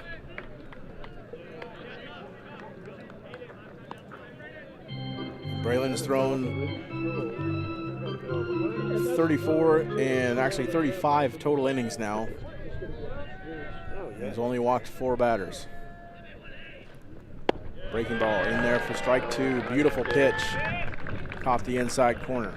Braylon's thrown 34 and actually 35 total innings now. He's only walked 4 batters. Breaking ball in there for strike 2. Beautiful pitch. Caught the inside corner.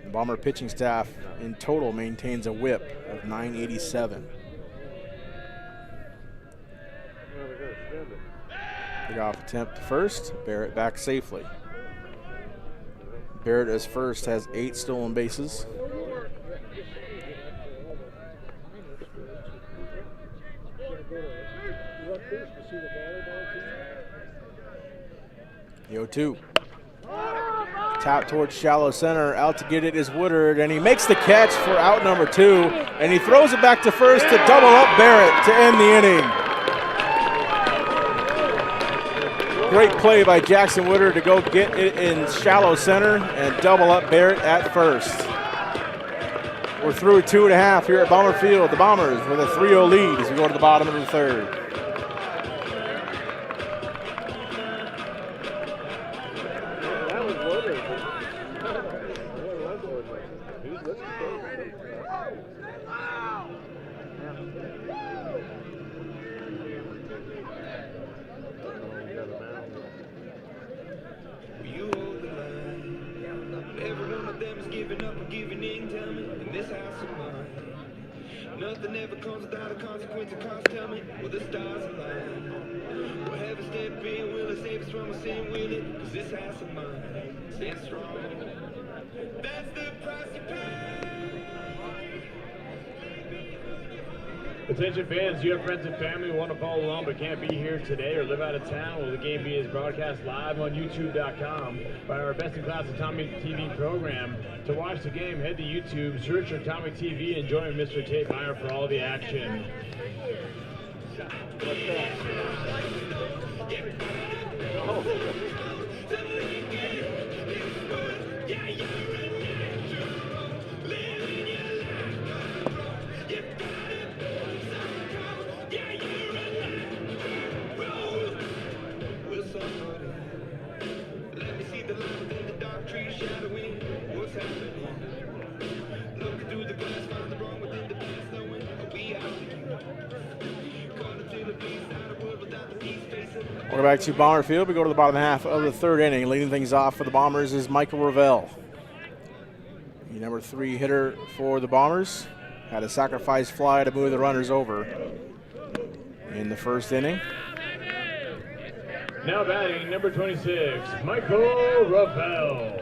The Bomber pitching staff in total maintains a whip of 987. Big off attempt to first. Barrett back safely. Barrett as first has 8 stolen bases. The 0-2. Tap towards shallow center. Out to get it is Woodard, and he makes the catch for out number 2, and he throws it back to first to double up Barrett to end the inning. Great play by Jackson Woodard to go get it in shallow center and double up Barrett at first. We're through 2.5 here at Bomber Field. The Bombers with a 3-0 lead as we go to the bottom of the 3rd. Who's listening to? You hold the line. Every one of them is giving up and giving in, tell me, in this house of mine. Nothing ever comes without a consequence of cost, tell me, will the stars align? Will heaven step in, will it save us from a sin, will it? Cause this house of mine stands strong. That's the price you pay. Attention fans, do you have friends and family who want to follow along but can't be here today or live out of town? Will the game be broadcast live on YouTube.com by our best-in-class Atomic TV program? To watch the game, head to YouTube, search for Atomic TV, and join Mr. Tate Meyer for all the action. Let me see the light within the dark trees shadowing what's happening. Looking through the glass, find the wrong within the past, knowing we out to you. Caught until the beast out of wood without the peace facing. Welcome back to Bomber Field. We go to the bottom half of the third inning. Leading things off for the Bombers is Michael Ravel. The number 3 hitter for the Bombers had a sacrifice fly to move the runners over in the first inning. Now batting, number 26, Michael Ravel.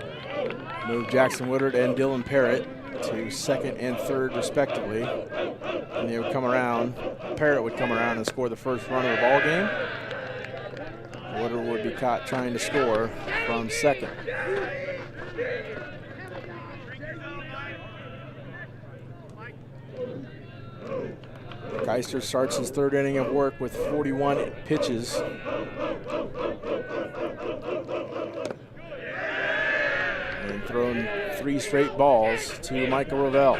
Moved Jackson Woodard and Dylan Parrott to second and third respectively. And they would come around, Parrott would come around and score the first run of the ball game. Woodard would be caught trying to score from second. Keister starts his third inning of work with 41 pitches. And thrown 3 straight balls to Michael Ravel.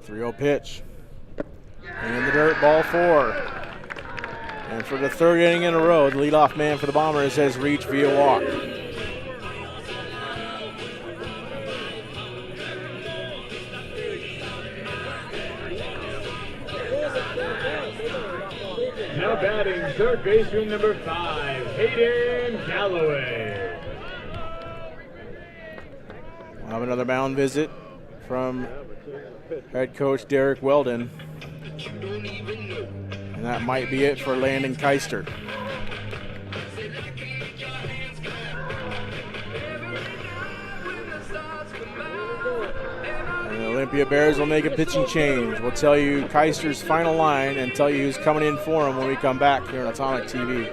.30 pitch. And the dirt, ball 4. And for the third inning in a row, the leadoff man for the Bombers has reached via walk. Now batting, third baseman number 5, Hayden Galloway. We'll have another mound visit from head coach Derek Weldon. And that might be it for Landon Keister. And the Olympia Bears will make a pitching change. We'll tell you Keister's final line and tell you who's coming in for him when we come back here on Atomic TV.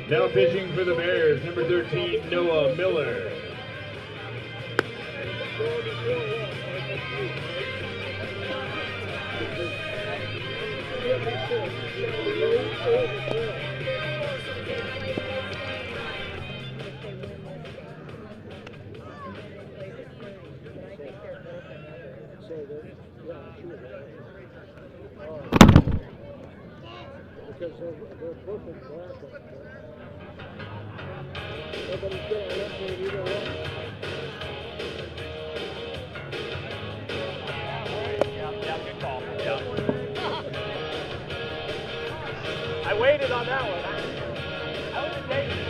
Now pitching for the Bears, number 13, Noah Miller. Because they're perfect black. Nobody's going to let me either one. Good call. I waited on that one. I was dating.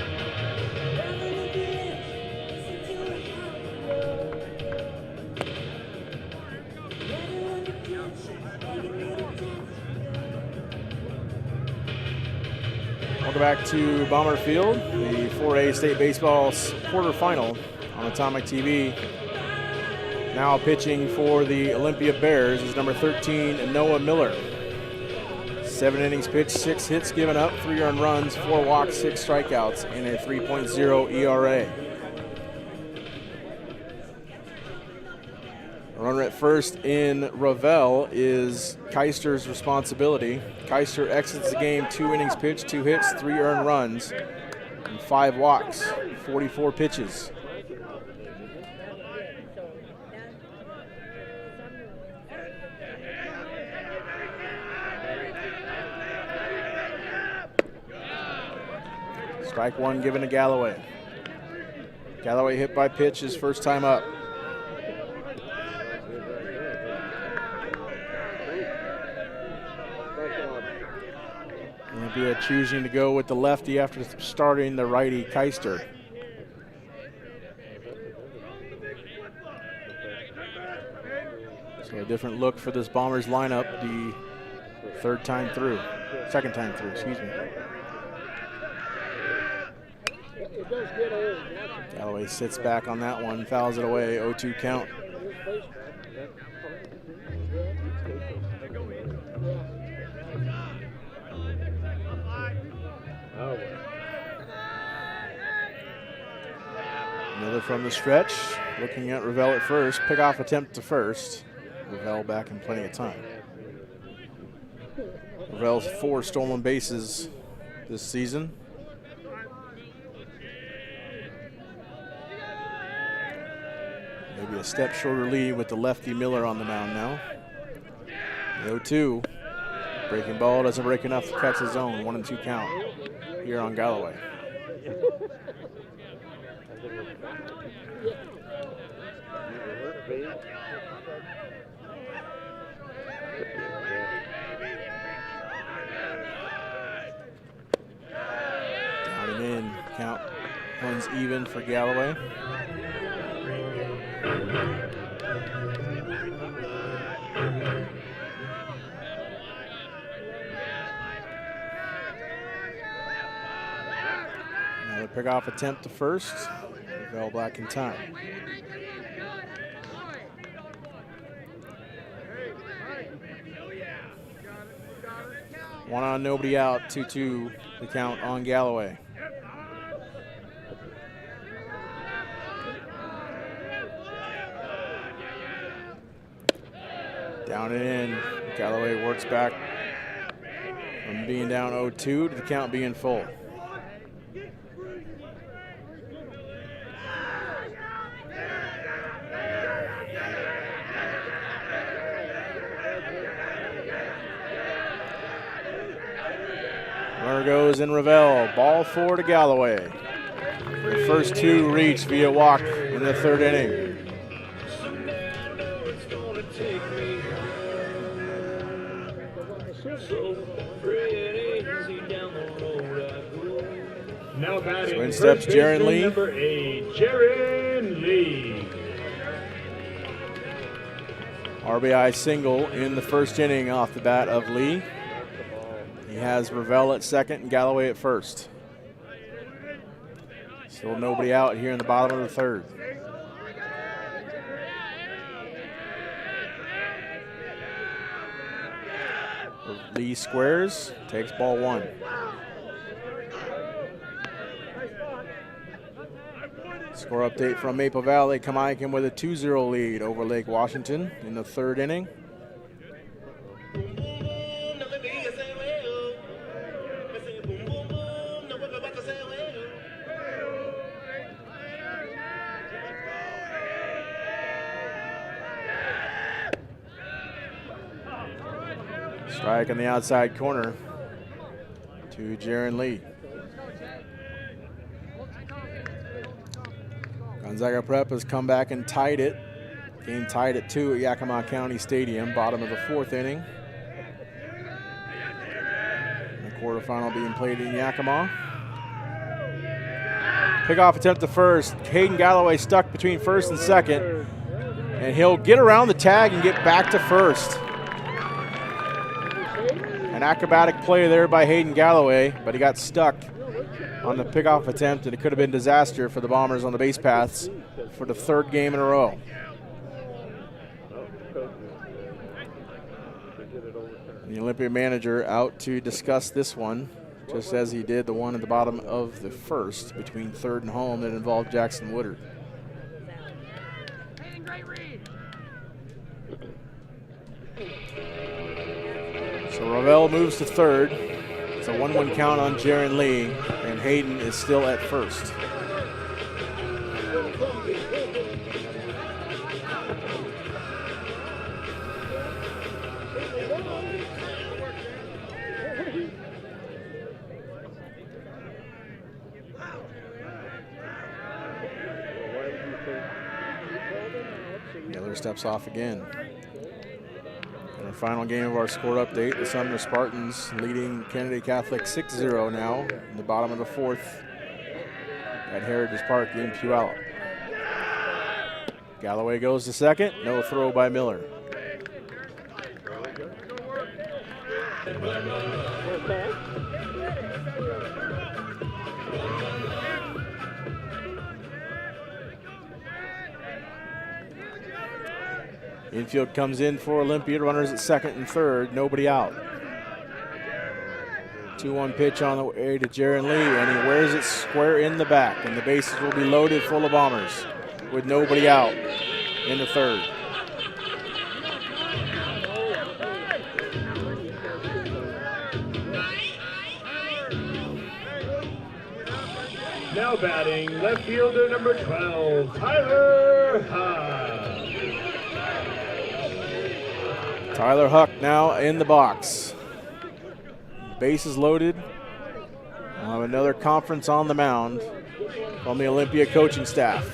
Welcome back to Bomber Field, the 4A State Baseball quarterfinal on Atomic TV. Now pitching for the Olympia Bears is number 13, Noah Miller. 7 innings pitched, 6 hits given up, 3 earned runs, 4 walks, 6 strikeouts, and a 3.0 ERA. Runner at first in Ravel is Keister's responsibility. Keister exits the game, 2 innings pitched, 2 hits, 3 earned runs, and 5 walks, 44 pitches. Strike 1 given to Galloway. Galloway hit by pitch his first time up. Olympia choosing to go with the lefty after starting the righty Keister. So a different look for this Bombers lineup the second time through, excuse me. It does get old. Galloway sits back on that one, fouls it away, 0-2 count. Another from the stretch, looking at Ravel at first, pick-off attempt to first. Ravel back in plenty of time. Ravel's 4 stolen bases this season. Maybe a step shorter lead with the lefty Miller on the mound now. The 0-2. Breaking ball doesn't break enough to catch his own. 1-2 count here on Galloway. Down and in. Count runs even for Galloway. Another pick-off attempt to first. Ravel back in time. One on, nobody out, 2-2 the count on Galloway. Down and in. Galloway works back from being down 0-2 to the count being full. Runner goes in Ravel. Ball 4 to Galloway. The first 2 reached via walk in the 3rd inning. Now batting, So in steps Jaron Lee. Number 8, Jaron Lee. RBI single in the 1st inning off the bat of Lee. He has Ravel at second and Galloway at first. Still nobody out here in the bottom of the 3rd. Lee squares, takes ball 1. Score update from Maple Valley. Kamaikan with a 2-0 lead over Lake Washington in the 3rd inning. Strike in the outside corner to Jaron Lee. Gonzaga Prep has come back and tied it. Game tied at 2 at Yakima County Stadium, bottom of the 4th inning. And the quarterfinal being played in Yakima. Pick-off attempt to first. Hayden Galloway stuck between first and second. And he'll get around the tag and get back to first. An acrobatic play there by Hayden Galloway, but he got stuck on the pickoff attempt, and it could have been disaster for the Bombers on the base paths for the 3rd game in a row. The Olympia manager out to discuss this one, just as he did the one at the bottom of the first between third and home that involved Jackson Woodard. So Ravel moves to third. It's a 1-1 count on Jaron Lee, and Hayden is still at first. Miller steps off again. And our final game of our score update, the Sumner Spartans leading Kennedy Catholic 6-0 now in the bottom of the fourth at Heritage Park in Puyallup. Galloway goes to second, no throw by Miller. Infield comes in for Olympia, runners at second and third, nobody out. 2-1 pitch on the way to Jaron Lee, and he wears it square in the back, and the bases will be loaded full of Bombers with nobody out in the third. Now batting, left fielder number 12, Tyler Huck. Tyler Huck now in the box. Bases loaded. We'll have another conference on the mound from the Olympia coaching staff.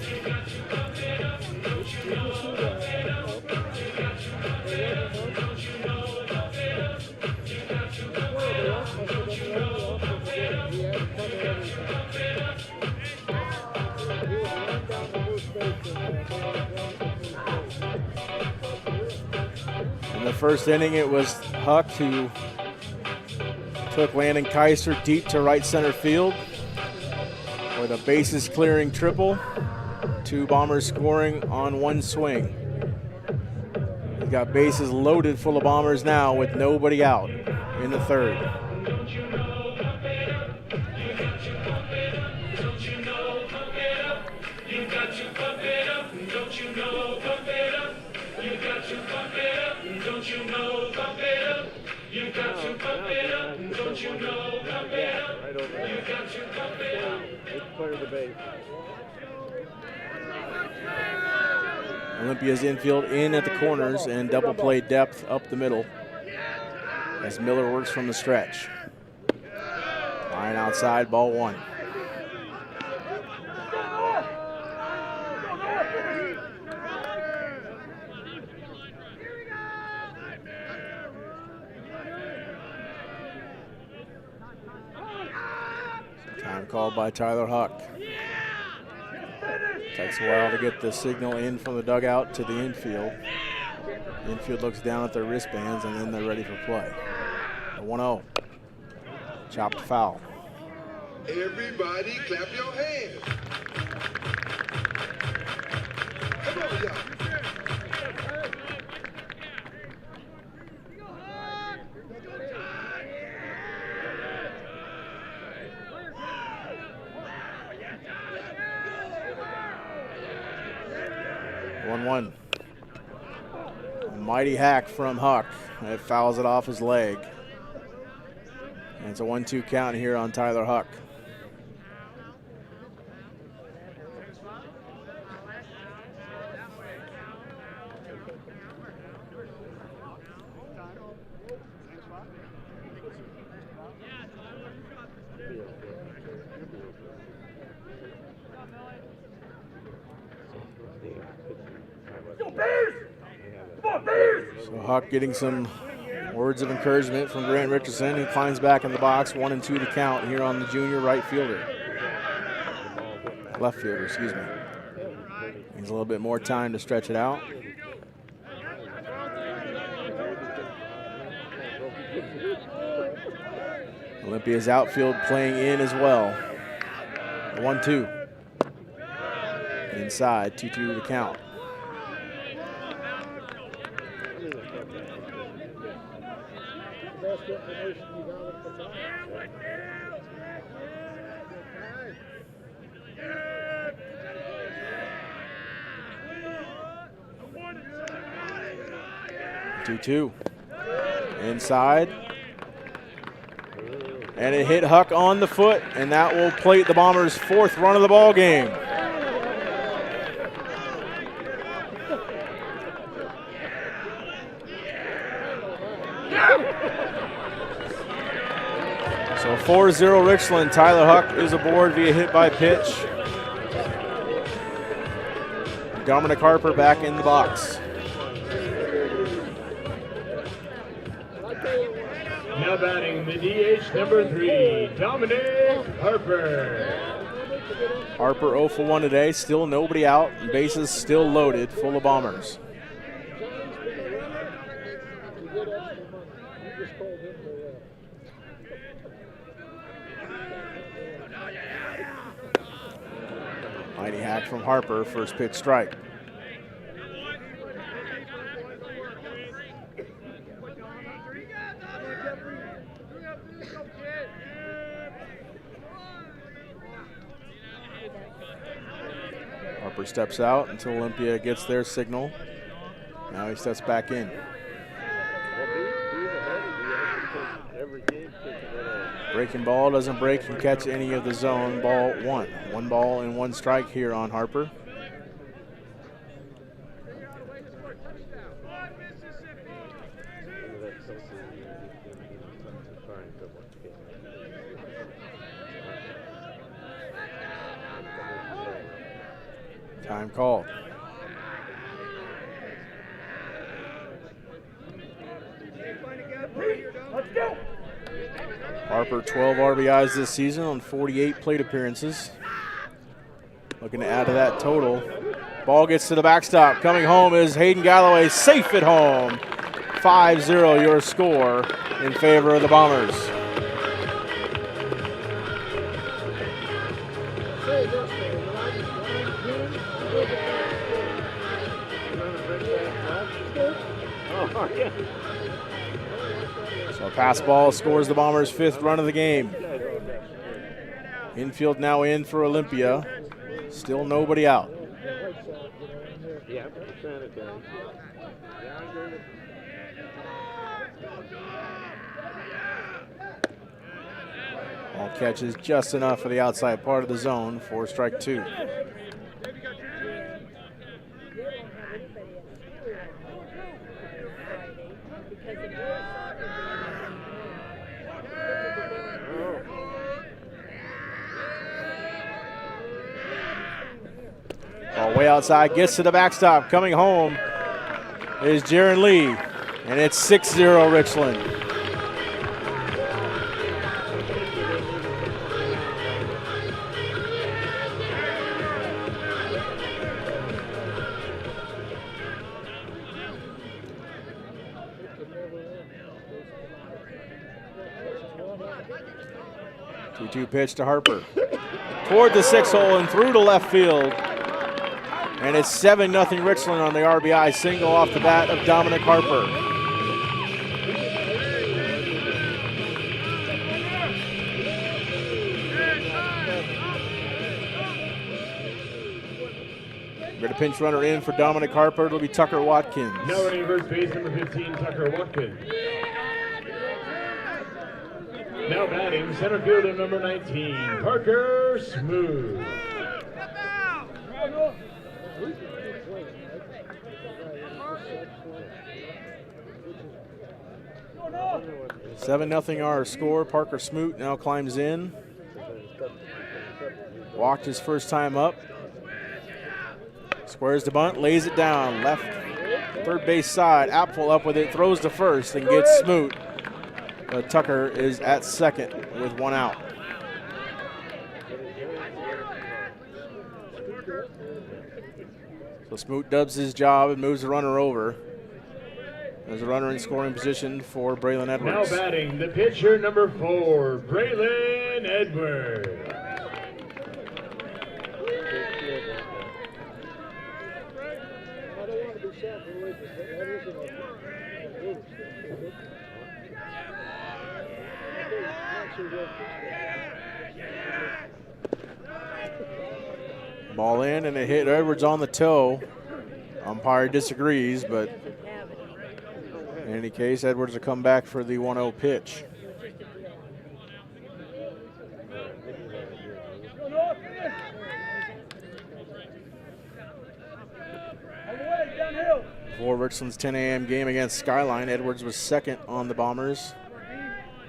In the first inning, it was Huck who took Landon Kaiser deep to right center field with a bases clearing triple. 2 Bombers scoring on 1 swing. He's got bases loaded full of Bombers now with nobody out in the third. Olympia's infield in at the corners and double play depth up the middle as Miller works from the stretch. Line outside, ball 1. Time called by Tyler Huck. Takes a while to get the signal in from the dugout to the infield. The infield looks down at their wristbands and then they're ready for play. A 1-0. Chopped foul. Everybody clap your hands. Come on, y'all. 1-1. A mighty hack from Huck. It fouls it off his leg. And it's a 1-2 count here on Tyler Huck. So Huck getting some words of encouragement from Grant Richardson, who climbs back in the box. 1-2 to count here on the junior left fielder, excuse me. Needs a little bit more time to stretch it out. Olympia's outfield playing in as well. 1-2. Inside, 2-2 to count. Two. Inside. And it hit Huck on the foot, and that will plate the Bombers' 4th run of the ball game. So 4-0 Richland. Tyler Huck is aboard via hit by pitch. Dominic Harper back in the box. Now batting the DH number 3, Dominic Harper. Harper 0 for 1 today, still nobody out, and bases still loaded, full of Bombers. Mighty hack from Harper, first pitch strike. Harper steps out until Olympia gets their signal. Now he steps back in. Breaking ball doesn't break and catch any of the zone. Ball 1. 1 ball and 1 strike here on Harper. Time called. Harper 12 RBIs this season on 48 plate appearances. Looking to add to that total. Ball gets to the backstop. Coming home is Hayden Galloway, safe at home. 5-0 your score in favor of the Bombers. So a pass ball scores the Bombers' 5th run of the game. Infield now in for Olympia. Still nobody out. Ball catches just enough for the outside part of the zone for strike 2. Ball way outside, gets to the backstop. Coming home is Jaron Lee, and it's 6-0 Richland. Two pitch to Harper. Toward the 6-hole and through to left field. And it's 7-0 Richland on the RBI single off the bat of Dominic Harper. Get a pinch runner in for Dominic Harper. It'll be Tucker Watkins. Now running first base, number 15, Tucker Watkins. Now batting center fielder number 19, Parker Smooth. 7-0 our score. Parker Smoot now climbs in. Walked his first time up. Squares the bunt, lays it down. Left third base side. Apfel up with it, throws to first and gets Smoot. But Tucker is at second with 1 out. So Smoot dubs his job and moves the runner over. There's a runner in scoring position for Braylon Edwards. Now batting the pitcher number 4, Braylon Edwards. Ball in, and it hit Edwards on the toe. Umpire disagrees, but in any case, Edwards will come back for the 1-0 pitch. For Richland's 10 a.m. game against Skyline, Edwards was second on the Bombers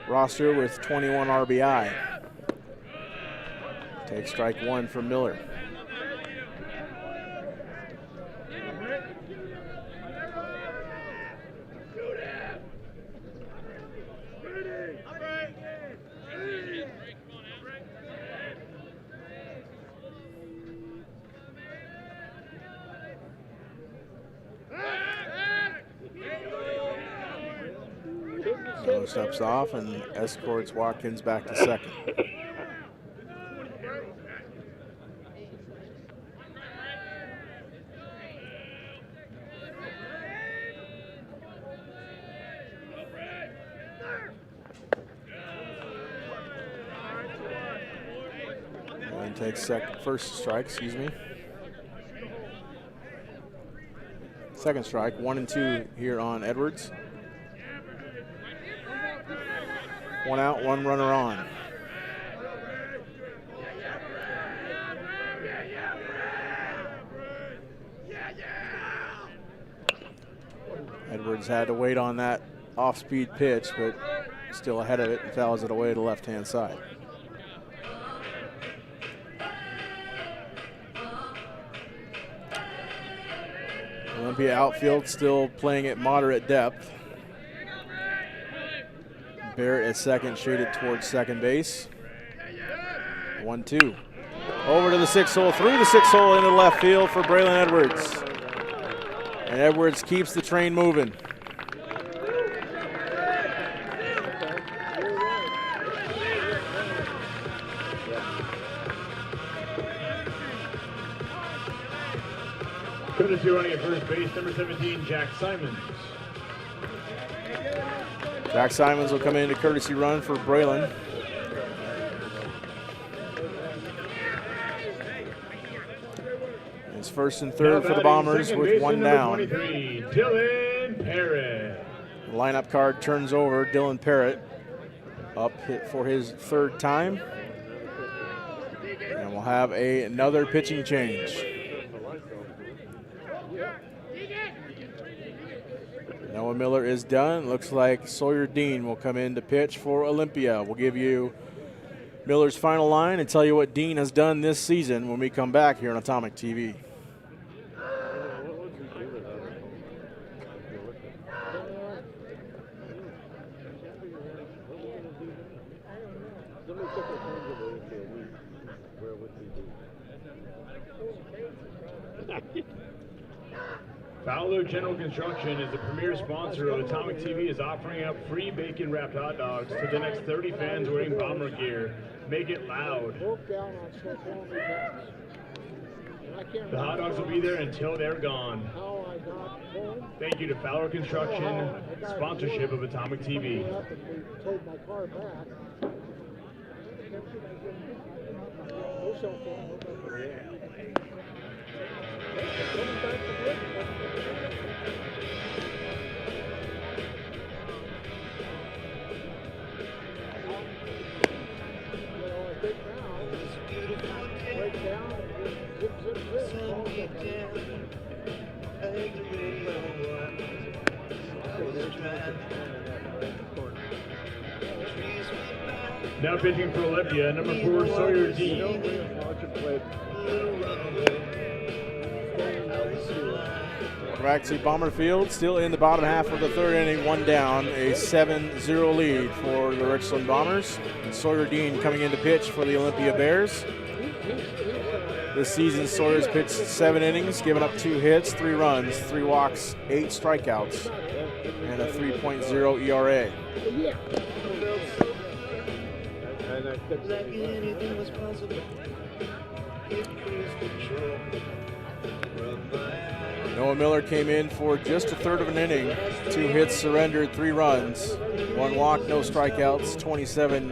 roster with 21 RBI. Take strike one from Miller. Miller steps off and escorts Watkins back to second. And takes first strike, excuse me. Second strike, 1-2 here on Edwards. One out, one runner on. Edwards had to wait on that off-speed pitch, but still ahead of it and fouls it away to the left-hand side. Olympia outfield still playing at moderate depth. Barrett at second, shaded towards second base. 1-2. Over to the 6 hole, through the 6 hole into left field for Braylon Edwards. And Edwards keeps the train moving. Courtesy running at first base, number 17, Jack Simons. Jack Simons will come in to courtesy run for Braylon. It's first and third for the Bombers with one down. 23, Dylan Parrott. The lineup card turns over. Dylan Parrott up hit for his third time. And we'll have another pitching change. Noah Miller is done. Looks like Sawyer Dean will come in to pitch for Olympia. We'll give you Miller's final line and tell you what Dean has done this season when we come back here on Atomic TV. Fowler General Construction is the premier sponsor of Atomic TV, is offering up free bacon wrapped hot dogs to the next 30 fans wearing Bomber gear. Make it loud. The hot dogs will be there until they're gone. Thank you to Fowler Construction, sponsorship of Atomic TV. Now pitching for Olympia, number 4, Sawyer Dean. Back to Bomber Field, still in the bottom half of the third inning, one down, a 7-0 lead for the Richland Bombers. And Sawyer Dean coming in to pitch for the Olympia Bears. This season, Sawyer's pitched 7 innings, given up 2 hits, 3 runs, 3 walks, 8 strikeouts, and a 3.0 ERA. Noah Miller came in for just a third of an inning, 2 hits surrendered, 3 runs, 1 walk, no strikeouts, 27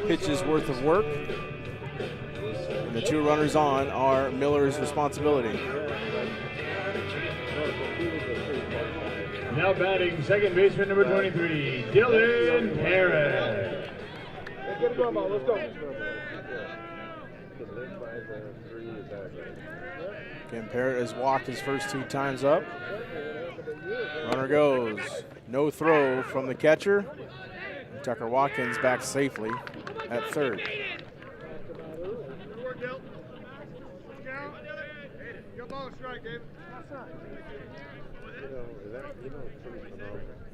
pitches worth of work. And the 2 runners on are Miller's responsibility. Now batting second baseman number 23, Dylan Harris. Get him on, let's go. Again, Parrott has walked his first 2 times up. Runner goes. No throw from the catcher. Tucker Watkins back safely at third.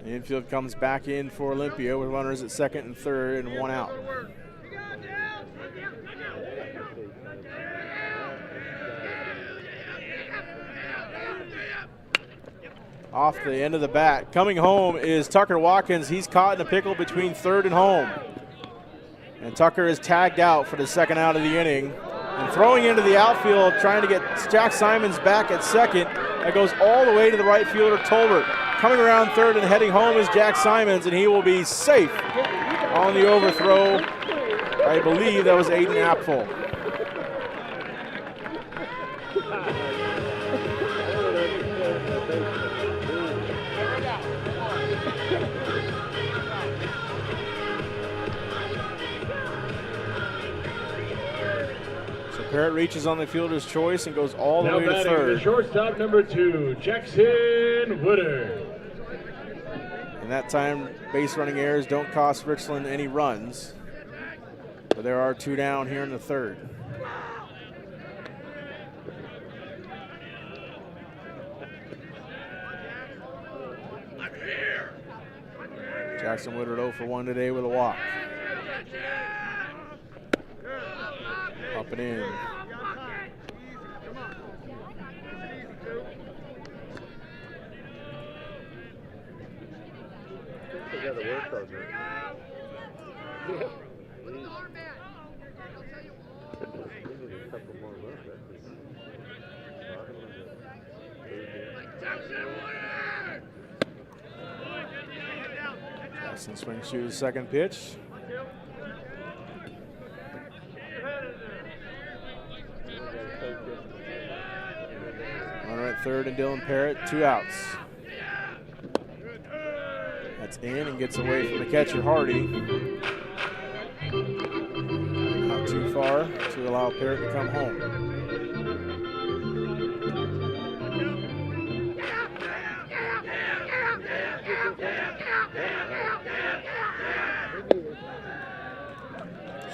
The infield comes back in for Olympia with runners at second and third and 1 out. Off the end of the bat. Coming home is Tucker Watkins. He's caught in a pickle between third and home. And Tucker is tagged out for the second out of the inning. And throwing into the outfield, trying to get Jack Simons back at second. That goes all the way to the right fielder, Tolbert. Coming around third and heading home is Jack Simons, and he will be safe on the overthrow. I believe that was Aiden Apfel. Parrott reaches on the fielder's choice and goes all the way to third. The shortstop number 2, Jackson Woodard. And that time, base running errors don't cost Richland any runs. But there are 2 down here in the third. Jackson Woodard 0 for 1 today with a walk. Up and in. Jackson swings to his second pitch. Runner at third and Dylan Parrott, 2 outs. That's in and gets away from the catcher, Hardy. Not too far to allow Parrott to come home.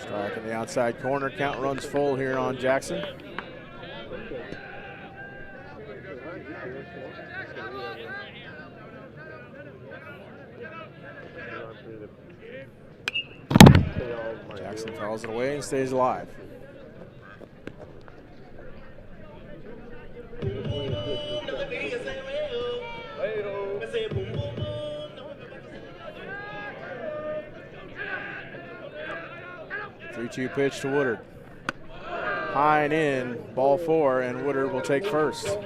Strike in the outside corner. Count runs full here on Jackson. Jackson fouls it away and stays alive. Three-two pitch to Woodard. High and in, ball 4, and Woodard will take first.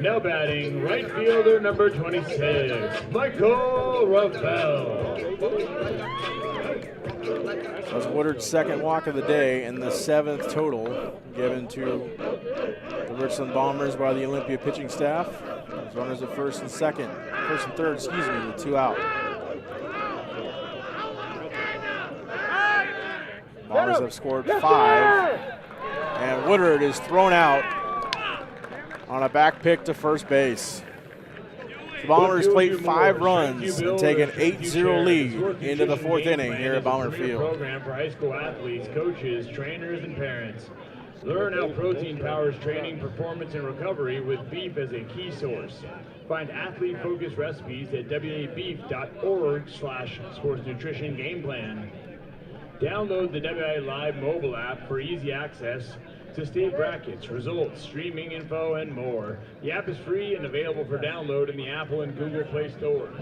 Now batting right fielder number 26, Michael Ravel. That was Woodard's second walk of the day and the 7th total given to the Richland Bombers by the Olympia pitching staff. As runners at first and third, with 2 out. Bombers have scored 5, and Woodard is thrown out on a back pick to first base. The Bombers played 5 runs and take an 8-0 lead into the 4th inning here at Bomber Field. Program for high school athletes, coaches, trainers, and parents. Learn how protein powers training, performance, and recovery with beef as a key source. Find athlete-focused recipes at wabeef.org/sports nutrition game plan. Download the WIAA Live mobile app for easy access to state brackets, results, streaming info, and more. The app is free and available for download in the Apple and Google Play stores.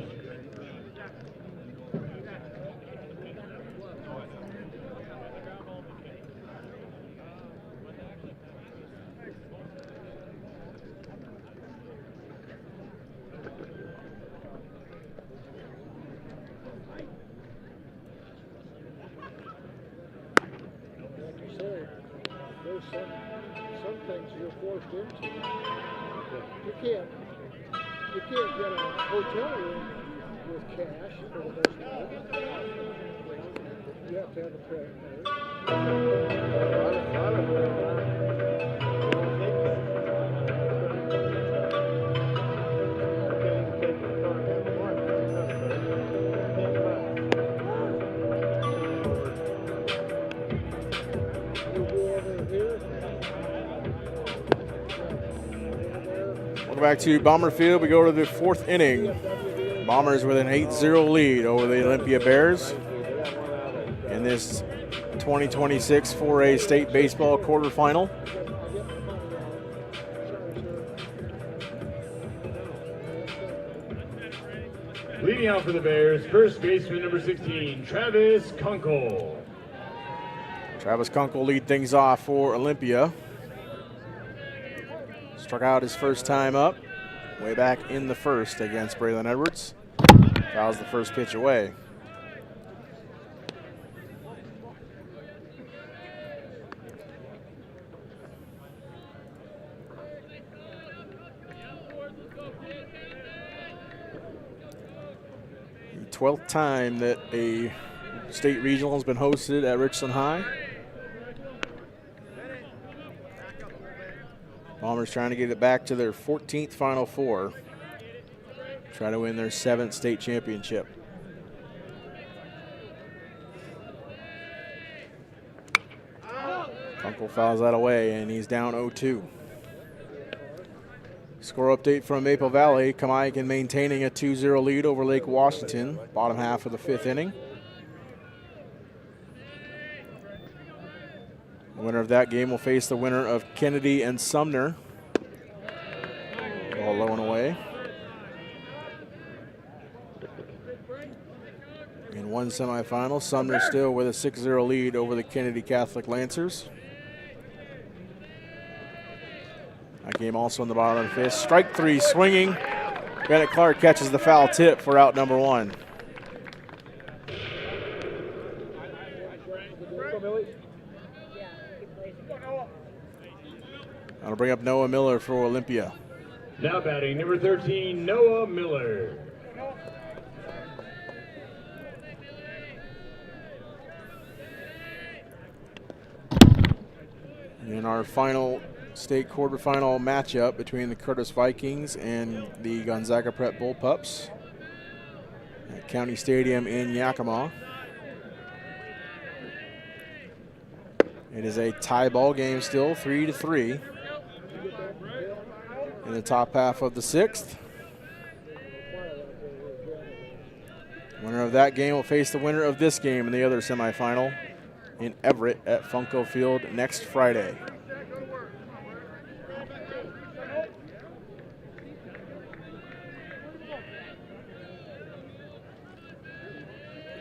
into. You can't get a hotel room with cash for the most part. You have to have a credit Welcome back to Bomber Field. We go to the 4th inning. Bombers with an 8-0 lead over the Olympia Bears in this 2026 4A state baseball quarterfinal. Leading out for the Bears, first baseman number 16, Travis Kunkel. Travis Kunkel lead things off for Olympia. Struck out his first time up, way back in the first against Braylon Edwards. Fouls the first pitch away. The 12th time that a state regional has been hosted at Richland High. Bombers trying to get it back to their 14th Final Four. Try to win their 7th state championship. Kunkel fouls that away, and he's down 0-2. Score update from Maple Valley. Kamaikan maintaining a 2-0 lead over Lake Washington, bottom half of the 5th inning. The winner of that game will face the winner of Kennedy and Sumner. Ball low and away. In one semifinal, Sumner still with a 6-0 lead over the Kennedy Catholic Lancers. That game also in the bottom of the 5th. Strike 3 swinging. Bennett Clark catches the foul tip for out number 1. That'll bring up Noah Miller for Olympia. Now batting number 13, Noah Miller. In our final state quarterfinal matchup between the Curtis Vikings and the Gonzaga Prep Bullpups at County Stadium in Yakima. It is a tie ball game still, 3-3. In the top half of the 6th. Winner of that game will face the winner of this game in the other semifinal in Everett at Funko Field next Friday.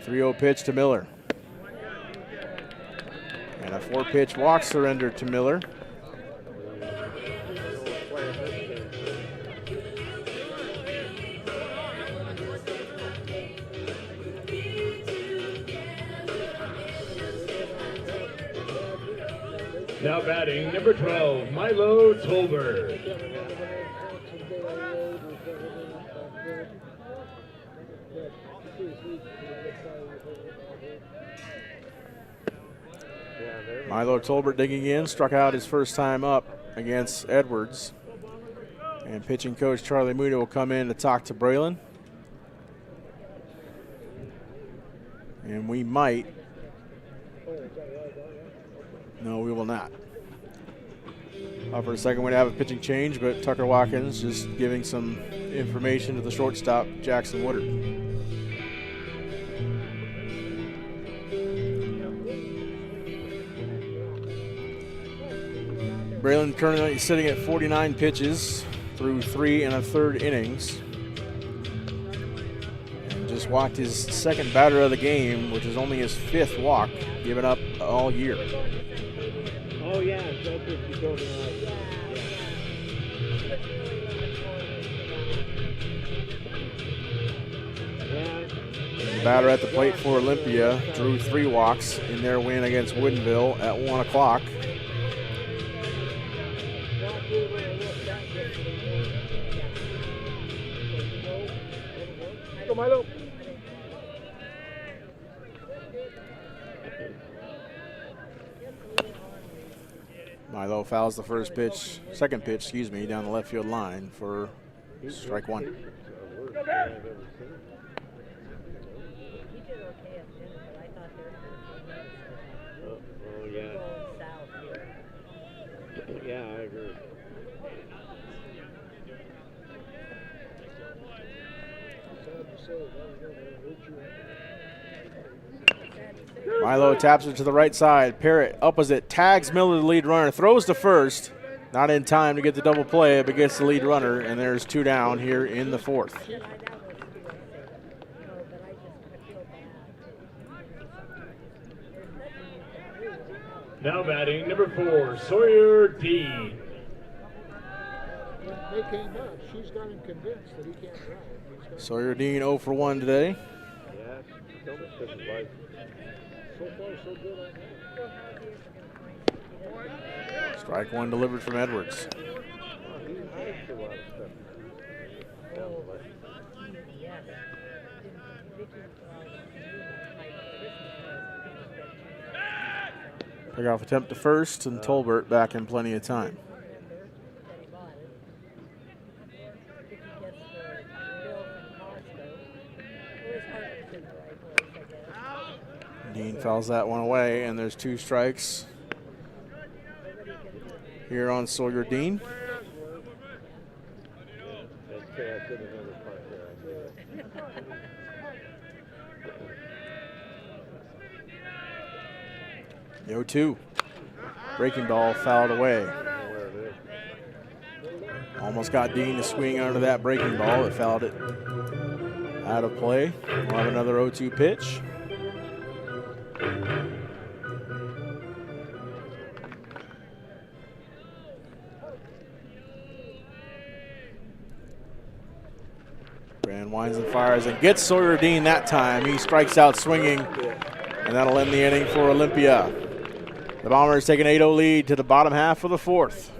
.30 pitch to Miller. And a 4-pitch walk surrender to Miller. Now batting number 12, Milo Tolbert. Milo Tolbert digging in, struck out his first time up against Edwards. And pitching coach Charlie Moody will come in to talk to Braylon. And we might. No, we will not. For a second, we'd have a pitching change, but Tucker Watkins just giving some information to the shortstop, Jackson Woodard. Braylon currently sitting at 49 pitches through 3 1/3 innings. And just walked his second batter of the game, which is only his 5th walk given up all year. Oh, yeah, that's what you told me. The batter at the plate for Olympia drew 3 walks in their win against Woodinville at 1 o'clock. Milo. Milo fouls the second pitch, excuse me, down the left field line for strike one. He did okay at dinner, but I thought there was Oh, yeah. going south here. Yeah, I agree. Sad to say, that was going to hurt you. Milo taps it to the right side. Parrott opposite, tags Miller, the lead runner, throws to first. Not in time to get the double play, but gets the lead runner, and there's two down here in the fourth. That was too unsafe. No, but I feel bad. Now batting, number 4, Sawyer Dean. When they came up, she's got him convinced that he can't drive. He's got Sawyer Dean 0 for 1 today. Yeah, don't miss this life. so far so good on that. Strike one delivered from Edwards. He hides a lot of stuff. Down the line. Yes. Pick off attempt to first, and Tolbert back in plenty of time. Dean fouls that one away, and there's two strikes here on Sawyer Dean. That's in another part there, I knew it. The 0-2. Breaking ball fouled away. Where it is. Almost got Dean to swing under that breaking ball. It fouled it out of play. We'll have another 0-2 pitch. Brand winds and fires and gets Sawyer Dean that time. He strikes out swinging, and that'll end the inning for Olympia. The Bombers take an 8-0 lead to the bottom half of the fourth.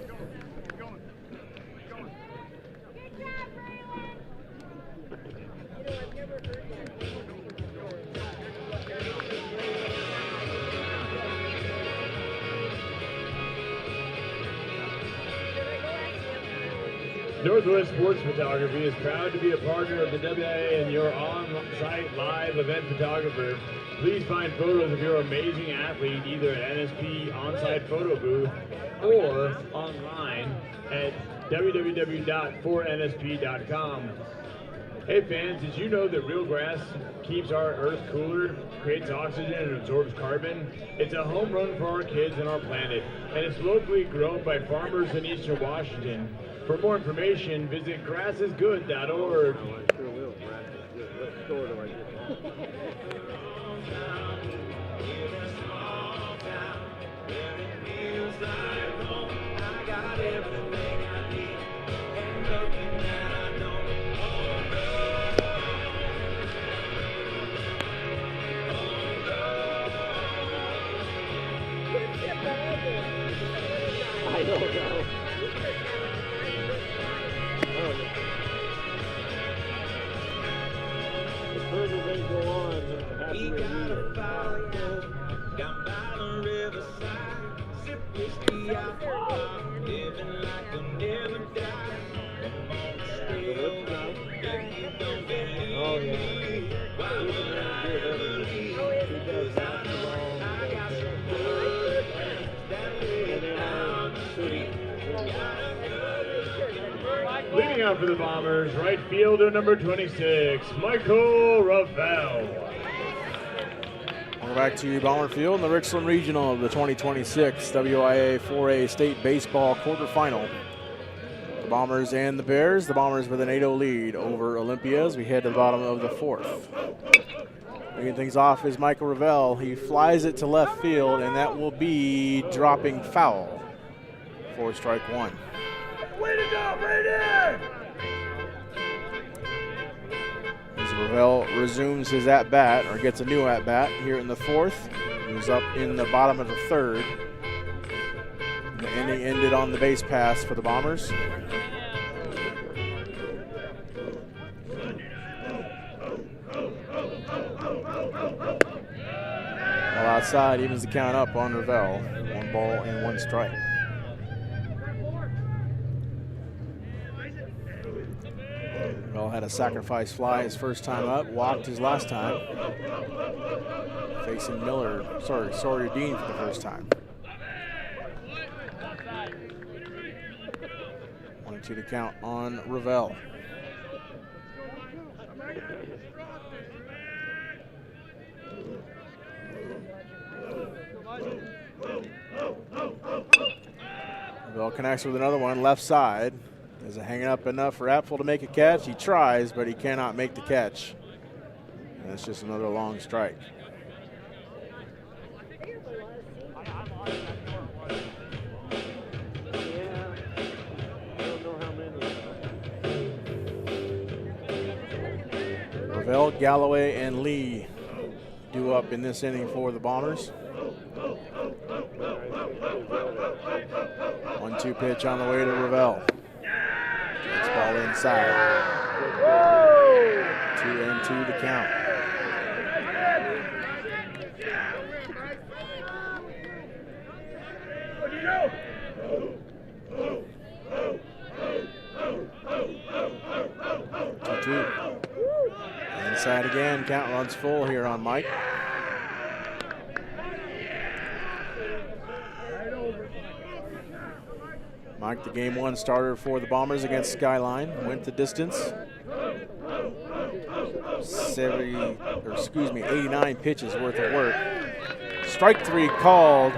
Northwest Sports Photography is proud to be a partner of the WIAA and your on-site live event photographer. Please find photos of your amazing athlete either at NSP on-site photo booth or online at www.4nsp.com. Hey fans, did you know that real grass keeps our earth cooler, creates oxygen, and absorbs carbon? It's a home run for our kids and our planet, and it's locally grown by farmers in Eastern Washington. For more information, visit grassisgood.org. I sure will. What store do I get? I don't know. The further they go on, the happier we are. Down by the riverside, sip whiskey out the bar, living like a never die. Oh, yeah. Even around here, he does not belong. Leading out for the Bombers, right fielder number 26, Michael Ravel. We're back to Bomber Field in the Richland Regional of the 2026 WIAA 4A State Baseball Quarterfinal. The Bombers and the Bears. The Bombers with an 8-0 lead over Olympia as we head to the bottom of the fourth. Leading things off is Michael Ravel. He flies it to left field, and that will be dropping foul for strike one. Way to go, Brady! As Ravel resumes his at-bat, or gets a new at-bat here in the fourth. He's up in the bottom of the third. The inning ended on the base pass for the Bombers. outside, evens the count up on Ravel. 1 ball and 1 strike. Ravel had a sacrifice fly his first time up, walked his last time. Facing Sawyer Dean for the first time. 1-2 to count on Ravel. Ravel connects with another one, left side. Is it hanging up enough for Apfel to make a catch? He tries, but he cannot make the catch. And it's just another long strike. Ravel, Galloway, and Lee due up in this inning for the Bombers. 1-2 pitch on the way to Ravel. Takes ball inside. 2-2 the count. Inside again, count runs full here on Mike. Mike, the game 1 starter for the Bombers against Skyline, went the distance. 89 pitches worth of work. Strike 3 called.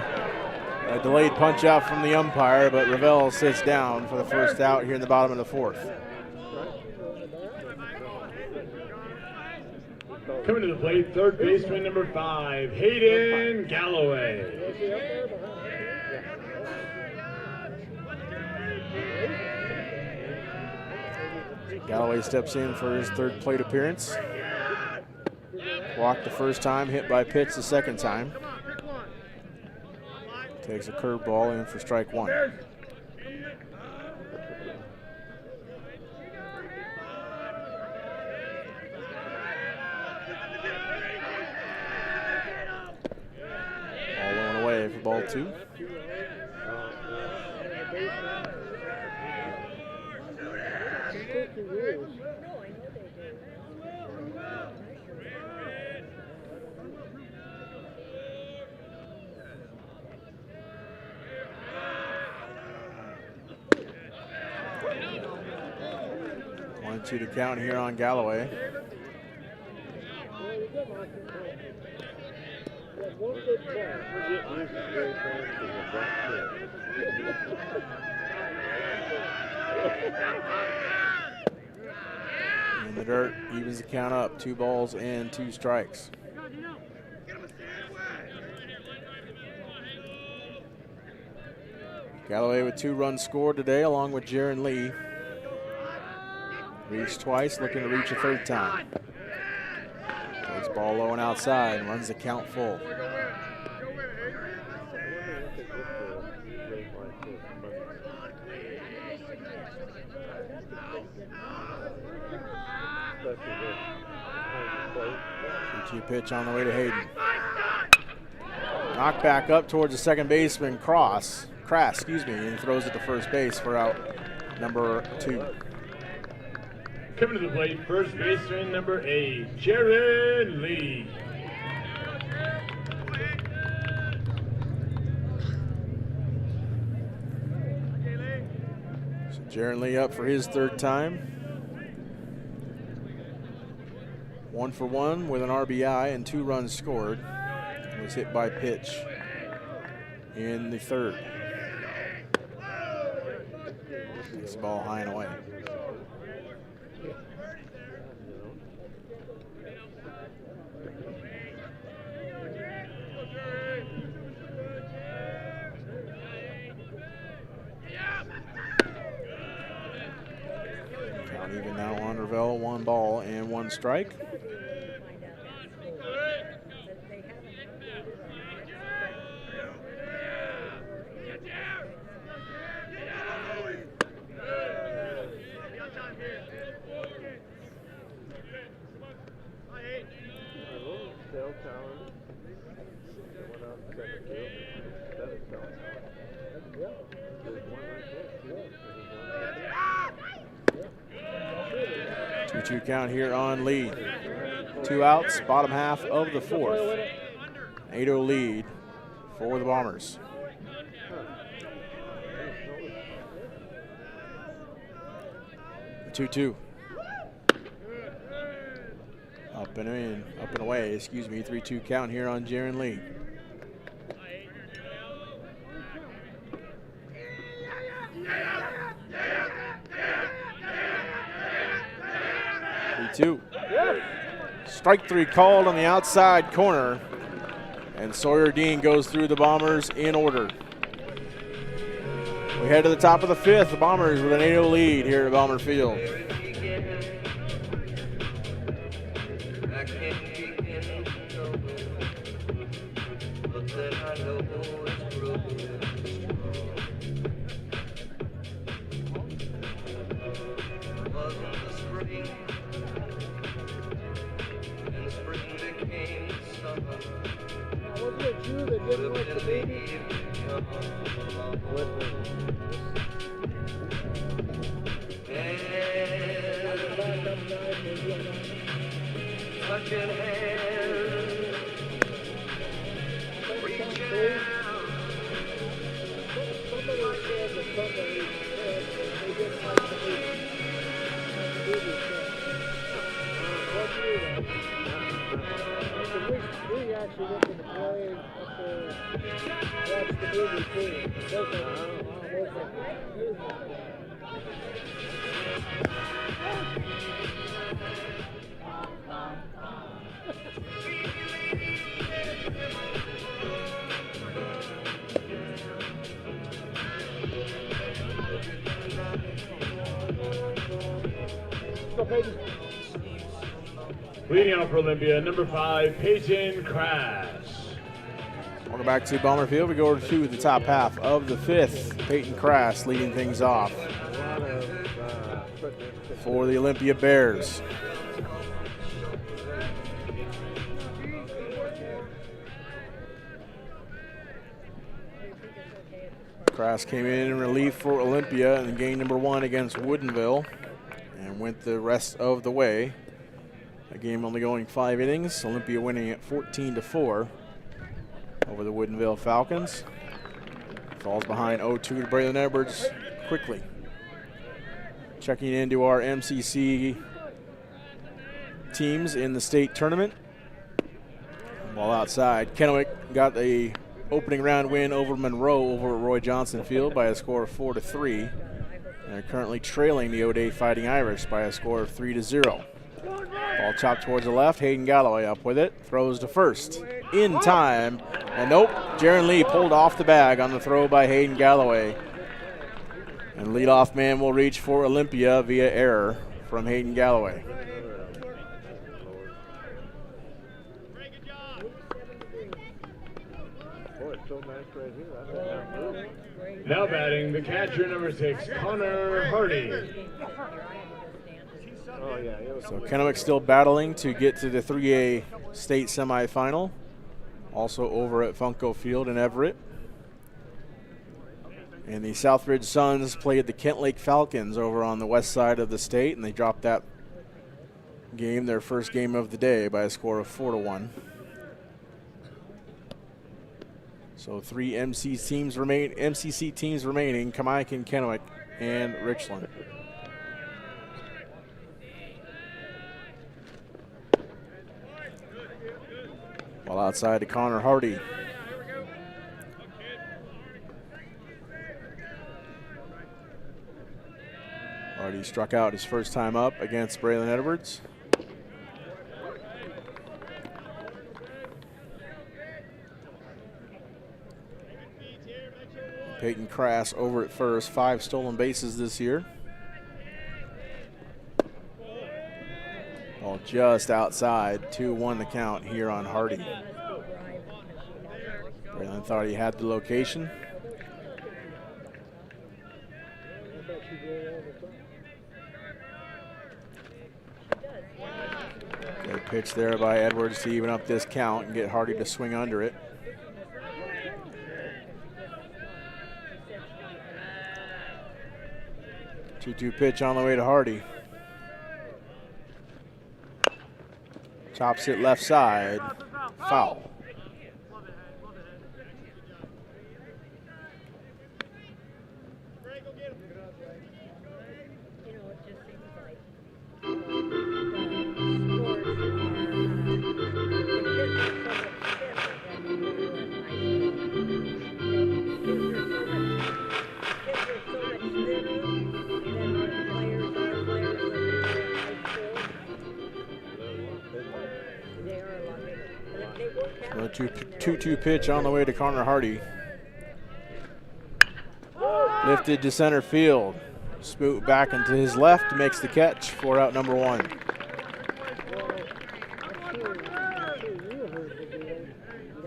A delayed punch out from the umpire, but Ravel sits down for the first out here in the bottom of the 4th. Coming to the plate, third baseman number 5, Hayden Galloway. Galloway steps in for his 3rd plate appearance. Walked the first time, hit by pitch the second time. Takes a curveball in for strike 1. Ball going away for ball 2. To the count here on Galloway. In the dirt, evens the count up. 2 balls and 2 strikes. Galloway with 2 runs scored today, along with Jaron Lee. Reached twice, looking to reach a 3rd time. Takes ball low and outside and runs the count full. Two pitch on the way to Hayden. Knocked back up towards the second baseman, Crass, and throws it to first base for out number 2. Coming to the plate, first baseman number 8, Jaron Lee. So Jaron Lee up for his 3rd time. 1 for 1 with an RBI and 2 runs scored. He was hit by pitch in the 3rd. Takes the ball high and away. Count even now on Ravel, 1 ball and 1 strike. went out in center field and set it down. Yeah. There's one right there. There's one right there. 2-2 count here on Lee. 2 outs, bottom half of the fourth. 8-0 lead for the Bombers. 2-2. Up and away, excuse me. 3-2 count here on Jaron Lee. Strike 3 called on the outside corner, and Sawyer Dean goes through the Bombers in order. We head to the top of the fifth. The Bombers with an 8-0 lead here at Bomber Field. Wasn't it you that didn't like the baby? We actually went to the play up there, watched the movie too. Both of them. Go, baby. Leading off for Olympia, number 5, Peyton Crash. Welcome back to Bomber Field. We go to the top half of the fifth. Peyton Crass leading things off for the Olympia Bears. Crass came in relief for Olympia in game number 1 against Woodinville and went the rest of the way. A game only going 5 innings. Olympia winning at 14-4 over the Woodinville Falcons. Falls behind 0-2 to Braylon Edwards quickly. Checking into our MCC teams in the state tournament. While outside, Kennewick got a opening round win over Monroe over at Roy Johnson Field by a score of 4-3. And are currently trailing the O'Day Fighting Irish by a score of 3-0. Ball chopped towards the left. Hayden Galloway up with it. Throws to first. In time. And nope. Jaron Lee pulled off the bag on the throw by Hayden Galloway. And leadoff man will reach for Olympia via error from Hayden Galloway. Boy, it's so nice right here. I don't know. Now batting, the catcher, number 6, Connor Hardy. Oh, yeah. So Kennewick still battling to get to the 3A state semifinal. Also over at Funko Field in Everett. And the Southbridge Suns played the Kent Lake Falcons over on the west side of the state, and they dropped that game, their first game of the day, by a score of 4-1. So 3 MCC teams remaining, Kamaikan, Kennewick, and Richland. While outside to Connor Hardy. Hardy struck out his first time up against Braylon Edwards. Peyton Crass over at first, 5 stolen bases this year. Ball just outside, 2-1 the count here on Hardy. Braylon thought he had the location. Good pitch there by Edwards to even up this count and get Hardy to swing under it. 2-2 pitch on the way to Hardy. Chops it left side. Foul. A 2-2 pitch on the way to Connor Hardy. Lifted to center field. Spoot back into his left, makes the catch for out number 1.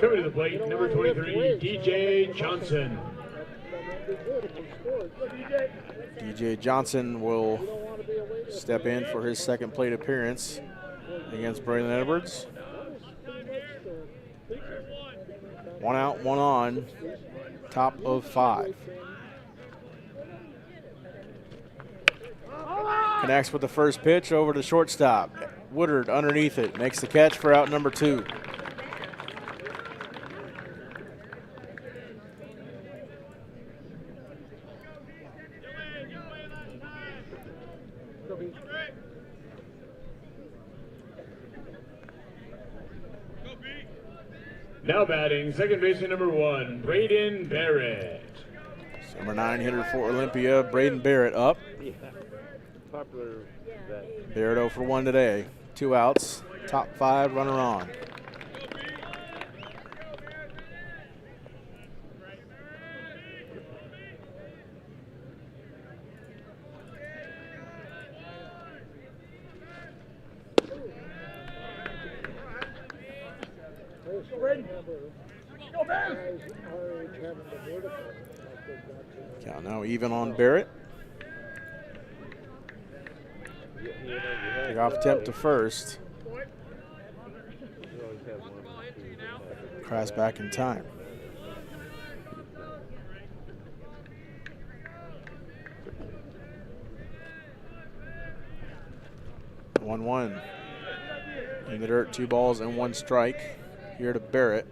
Coming to the plate, number 23, DJ Johnson. DJ Johnson will step in for his second plate appearance against Braylon Edwards. 1 out, 1 on, top of 5. Connects with the first pitch over to shortstop. Woodard underneath it, makes the catch for out number 2. Now batting, second baseman number 1, Braden Barrett. Number 9 hitter for Olympia, Braden Barrett up. Yeah. Popular that. Barrett 0 for 1 today. 2 outs, top 5 runner on. Count now even on Barrett. Pick off attempt to first. Cross back in time. One in the dirt, 2 balls and 1 strike here to Barrett.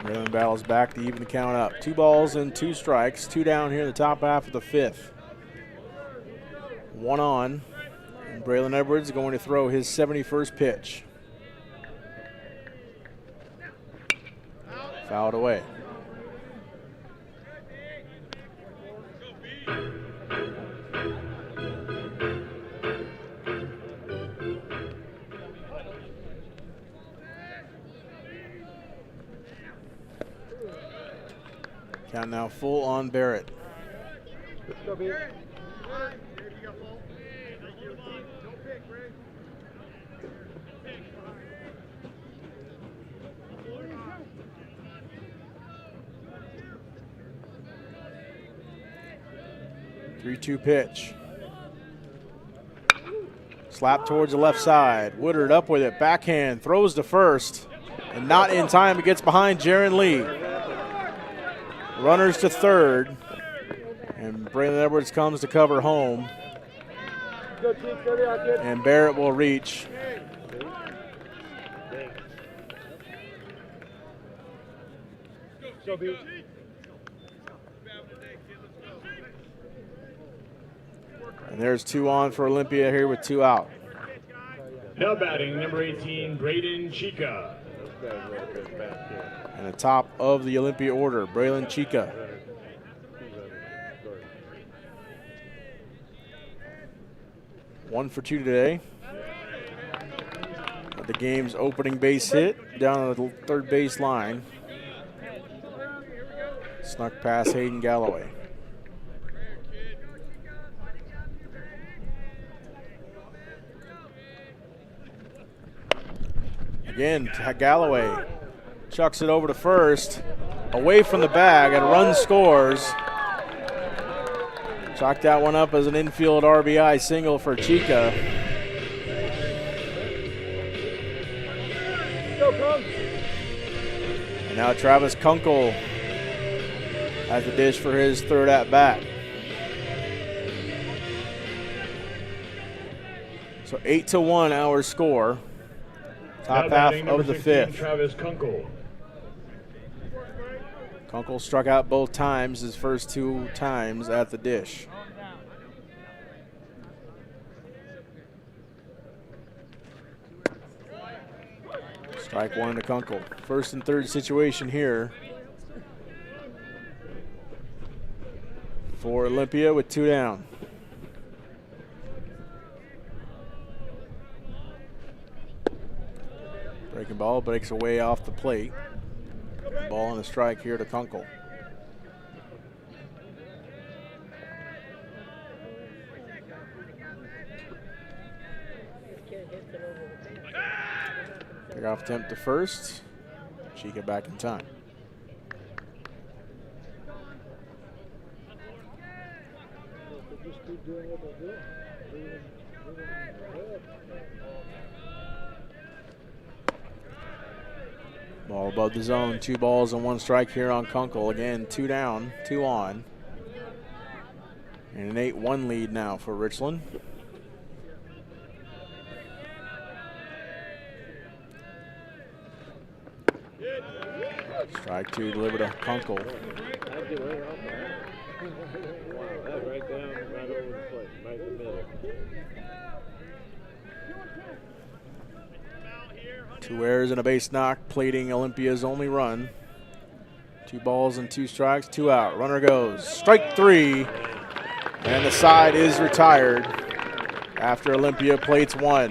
Braylon battles back to even the count up. 2 balls and 2 strikes. 2 down here in the top half of the 5th. 1 on. And Braylon Edwards going to throw his 71st pitch. Fouled away. Count now full on Barrett. 3-2 pitch. Slap towards the left side. Woodard up with it. Backhand. Throws to first. And not in time. It gets behind Jaron Lee. Runners to third. And Braylon Edwards comes to cover home. And Barrett will reach. And there's 2 on for Olympia here with 2 out. Now batting, number 18, Braden Chica. And the top of the Olympia order, Braylon Chica. One for 2 today. The game's opening base hit down the third base line. Snuck past Hayden Galloway. Again, Galloway chucks it over to first, away from the bag, and run scores. Chalk that one up as an infield RBI single for Chica. And now Travis Kunkel at the dish for his third at bat. So 8-1 our score. Top half of the fifth. Travis Kunkel. Kunkel struck out both times, his first 2 times at the dish. Strike one to Kunkel. First and third situation here for Olympia with 2 down. Breaking ball breaks away off the plate. Ball and a strike here to Kunkel. Pick-off attempt to first. Chica back in time. Just keep doing what they're doing. Moving ahead. Ball above the zone, 2 balls and 1 strike here on Kunkel. Again, 2 down, 2 on. And an 8-1 lead now for Richland. Strike 2 delivered to Kunkel. Wow, that's right down, right over the plate, right in the middle. 2 errors and a base knock, plating Olympia's only run. 2 balls and 2 strikes, 2 out. Runner goes. Strike 3. And the side is retired after Olympia plates 1.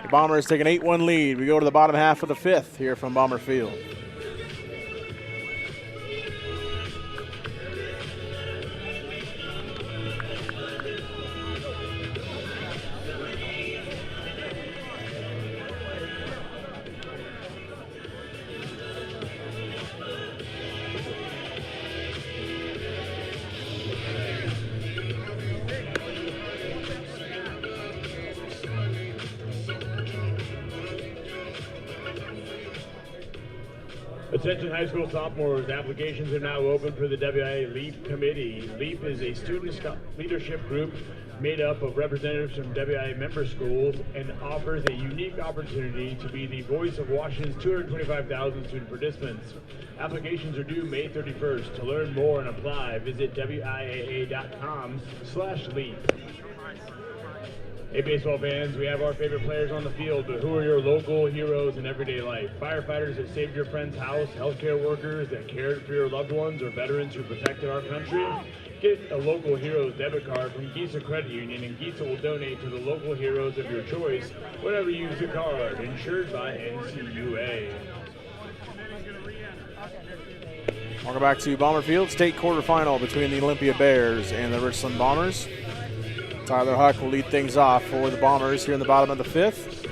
The Bombers take an 8-1 lead. We go to the bottom half of the fifth here from Bomber Field. Attention high school sophomores, applications are now open for the WIAA LEAP committee. LEAP is a student leadership group made up of representatives from WIAA member schools and offers a unique opportunity to be the voice of Washington's 225,000 student participants. Applications are due May 31st. To learn more and apply, visit WIAA.com/LEAP. Hey baseball fans, we have our favorite players on the field, but who are your local heroes in everyday life? Firefighters that saved your friend's house, healthcare workers that cared for your loved ones, or veterans who protected our country? Get a local heroes debit card from Giza Credit Union, and Giza will donate to the local heroes of your choice whenever you use the card, insured by NCUA. Welcome back to Bomber Field, state quarterfinal between the Olympia Bears and the Richland Bombers. Tyler Huck will lead things off for the Bombers here in the bottom of the fifth.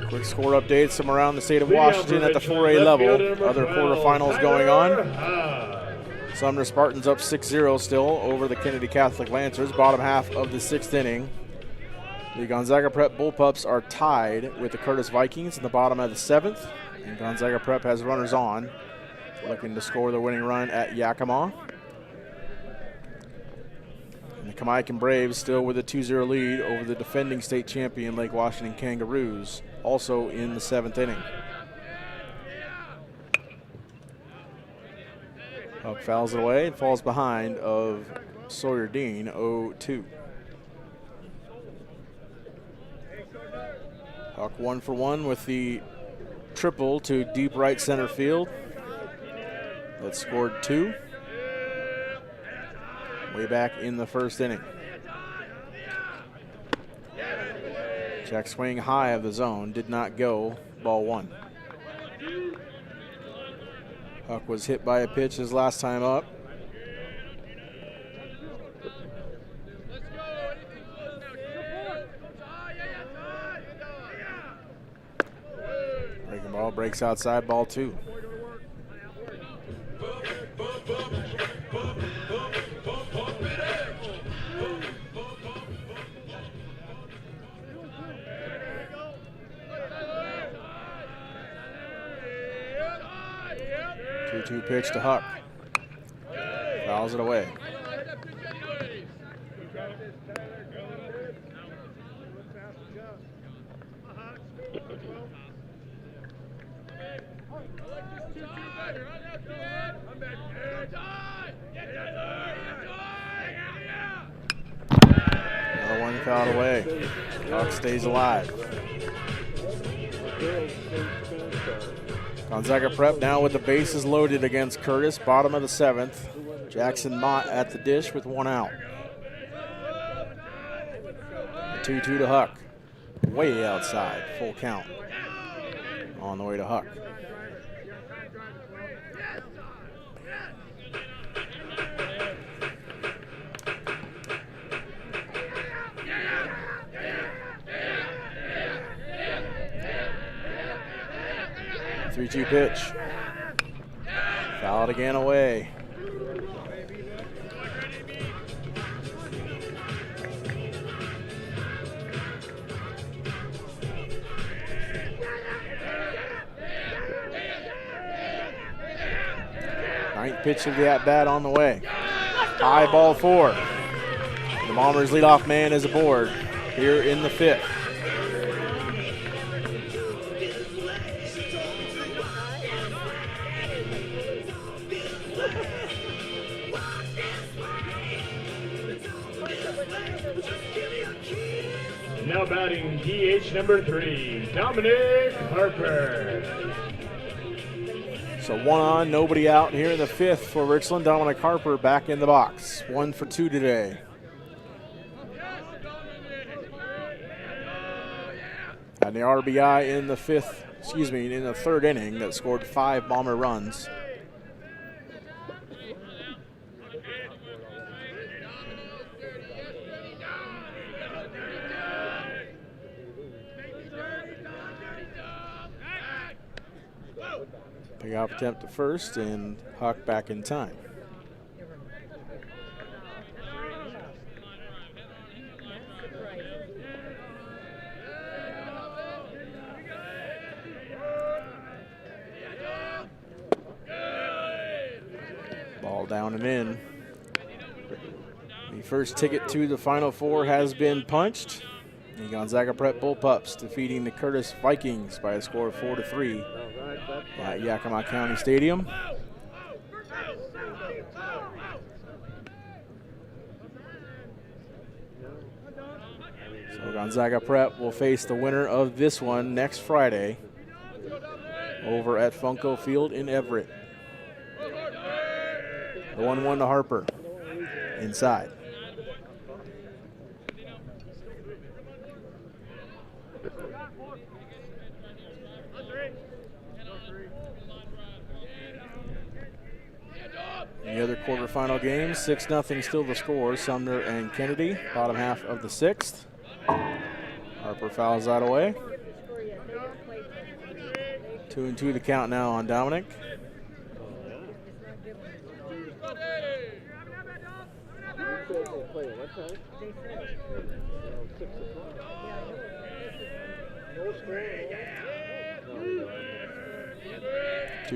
Quick score updates from around the state of Washington at the 4A level. Other quarterfinals going on. Sumner Spartans up 6-0 still over the Kennedy Catholic Lancers. Bottom half of the 6th inning. The Gonzaga Prep Bullpups are tied with the Curtis Vikings in the bottom of the 7th. And Gonzaga Prep has runners on, looking to score the winning run at Yakima. The Kamaikan Braves still with a 2-0 lead over the defending state champion Lake Washington Kangaroos, also in the 7th inning. Huck fouls it away and falls behind of Sawyer Dean, 0-2. Huck 1 for 1 with the triple to deep right center field. That scored 2. Way back in the 1st inning. Check swing high of the zone, did not go, ball 1. Huck was hit by a pitch his last time up. Ball breaks outside, ball 2. Two pitch to Huck. Fouls it away. Another one fouled away. Huck stays alive. Gonzaga Prep now with the bases loaded against Curtis, bottom of the 7th. Jackson Mott at the dish with 1 out. 2-2 to Huck. Way outside, full count. On the way to Huck. Three-two pitch. Fouled again away. Ninth pitch of the at-bat on the way. High ball 4. The Bombers' leadoff man is aboard here in the 5th. Now batting DH number 3, Dominic Harper. So 1 on, nobody out here in the 5th for Richland. Dominic Harper back in the box. 1 for 2 today. And the RBI in the 3rd inning that scored 5 Bomber runs. Pick-off attempt to first, and Huck back in time. Ball down and in. The first ticket to the Final Four has been punched. The Gonzaga Prep Bullpups defeating the Curtis Vikings by a score of 4-3 at Yakima County Stadium. So Gonzaga Prep will face the winner of this one next Friday over at Funko Field in Everett. The 1-1 to Harper inside. The other quarterfinal games, 6-0 still the score. Sumner and Kennedy, bottom half of the 6th. Harper fouls that away. 2-2 the count now on Dominic.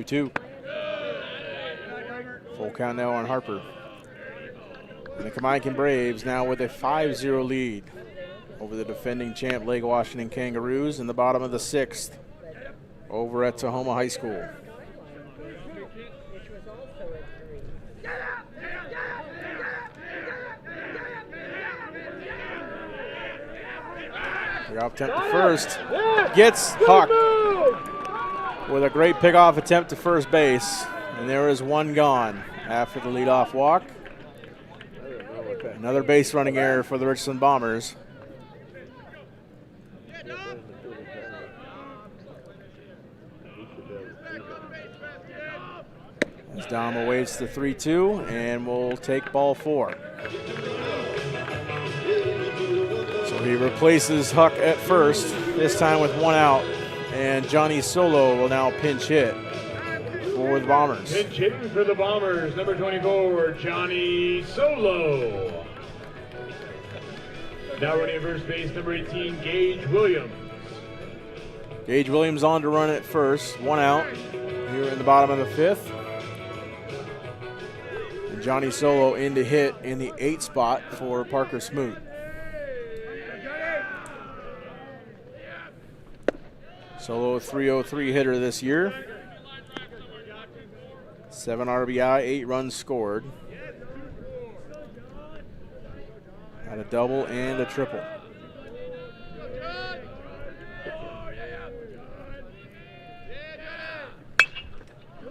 Two. Full count now on Harper. And the Kamaikan Braves now with a 5-0 lead over the defending champ Lake Washington Kangaroos in the bottom of the 6th over at Tahoma High School. Pickoff attempt to first. Gets Huck with a great pickoff attempt to first base. And there is one gone after the leadoff walk. Another base running error for the Richland Bombers. As Dom awaits the 3-2 and will take ball 4. So he replaces Huck at first, this time with 1 out, And Johnny Solo will now pinch hit for the Bombers. Pinch hitting for the Bombers, number 24, Johnny Solo. Now running at first base, number 18, Gage Williams. Gage Williams on to run at first, 1 out here in the bottom of the 5th. And Johnny Solo in to hit in the 8th spot for Parker Smoot. Solo, a .303 hitter this year. 7 RBI, 8 runs scored. Had a double and a triple.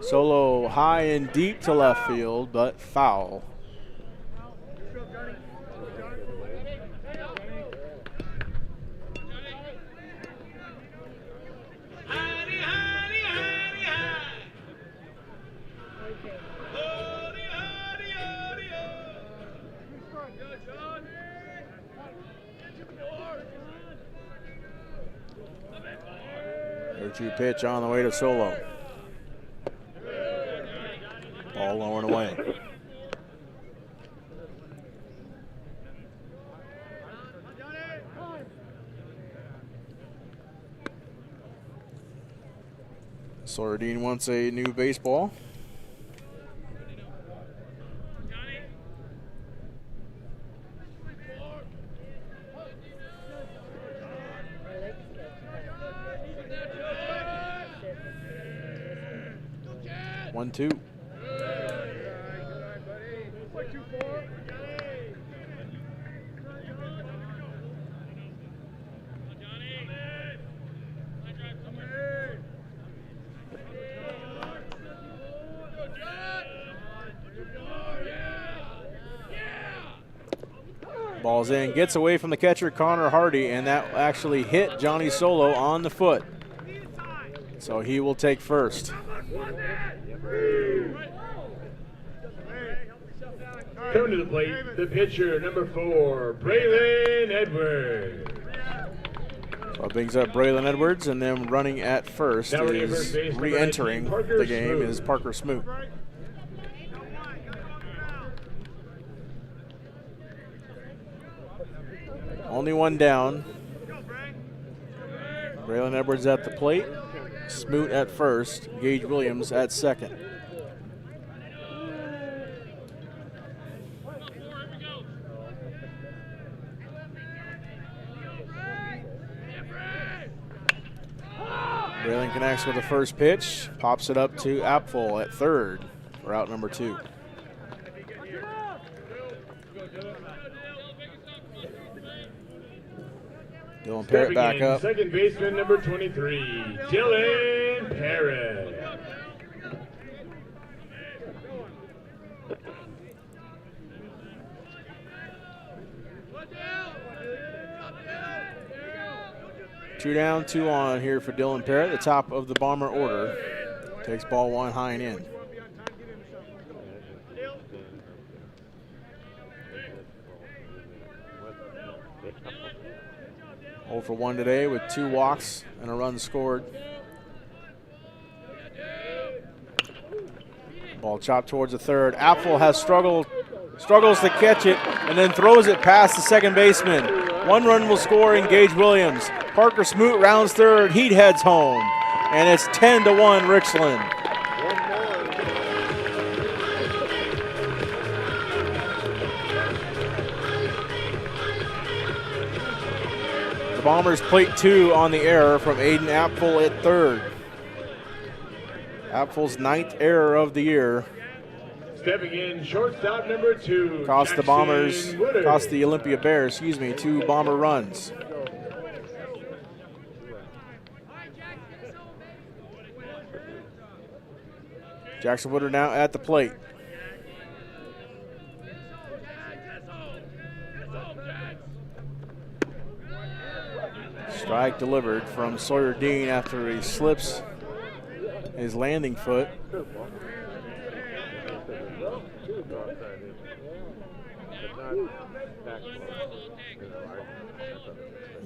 Solo high and deep to left field, but foul. Two pitch on the way to Solo. Ball low and away. Sordine wants a new baseball. One, two. Ball's in, gets away from the catcher Connor Hardy, and that actually hit Johnny Solo on the foot. So he will take first. Coming to the plate, the pitcher, number 4, Braylon Edwards. So it brings up Braylon Edwards, and then running at first is re-entering the game is Parker Smoot. Only one down. Braylon Edwards at the plate, Smoot at first, Gage Williams at second. Braylon connects with the first pitch, pops it up to Apfel at third for out number 2. Dylan Parrott back up. Second baseman, number 23, Dylan Parrott. Two down, 2 on here for Dylan Parrott, the top of the Bomber order. Takes ball 1 high and in. Oh for 1 today with 2 walks and a run scored. Ball chopped towards the third. Apfel has struggles to catch it and then throws it past the second baseman. 1 run will score in Gage Williams. Parker Smoot rounds third. He heads home. And it's 10-1 Richland. The Bombers plate 2 on the error from Aiden Apfel at third. Apfel's 9th error of the year. Stepping in, shortstop number 2. Cost the Olympia Bears, 2 Bomber runs. Jackson Woodard now at the plate. Strike delivered from Sawyer Dean after he slips his landing foot.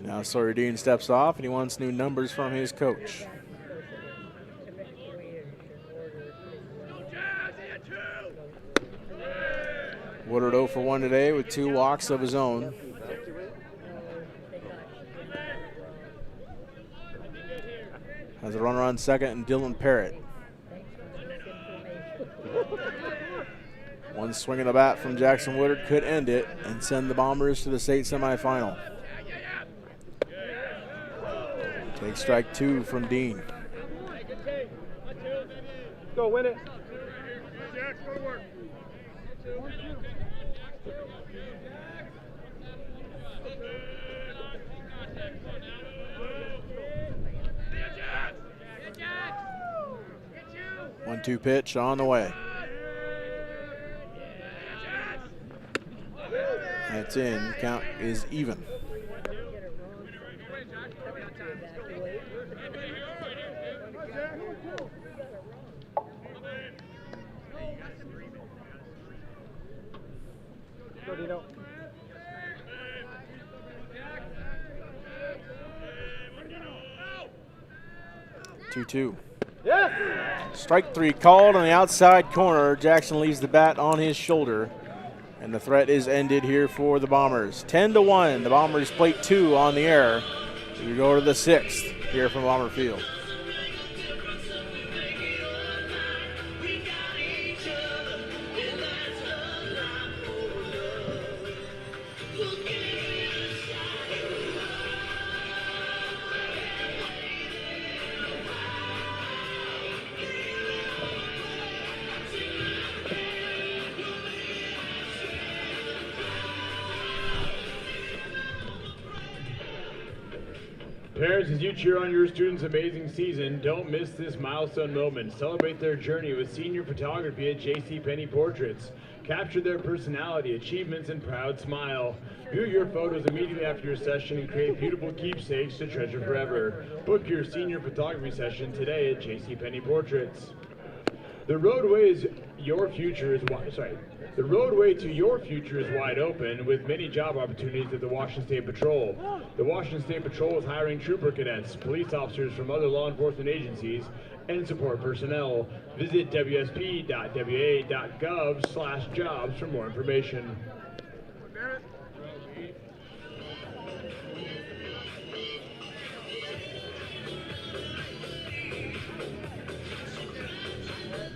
Now Sawyer Dean steps off, and he wants new numbers from his coach. Woodard 0 for 1 today with 2 walks of his own. Has a runner on second and Dylan Parrott. One swing of the bat from Jackson Woodard could end it and send the Bombers to the state semifinal. Take strike 2 from Dean. Go win it. 1-2 pitch on the way. That's in. Count is even. Go, Dino. 2-2. Yes! Strike 3 called on the outside corner. Jackson leaves the bat on his shoulder, and the threat is ended here for the Bombers. 10-1. The Bombers plate 2 on the air. We go to the 6th here from Bomber Field. Parents, as you cheer on your students' amazing season, don't miss this milestone moment. Celebrate their journey with senior photography at JCPenney Portraits. Capture their personality, achievements, and proud smile. View your photos immediately after your session and create beautiful keepsakes to treasure forever. Book your senior photography session today at JCPenney Portraits. The roadway to your future is wide open with many job opportunities at the Washington State Patrol. The Washington State Patrol is hiring trooper cadets, police officers from other law enforcement agencies, and support personnel. Visit wsp.waa.gov/jobs for more information.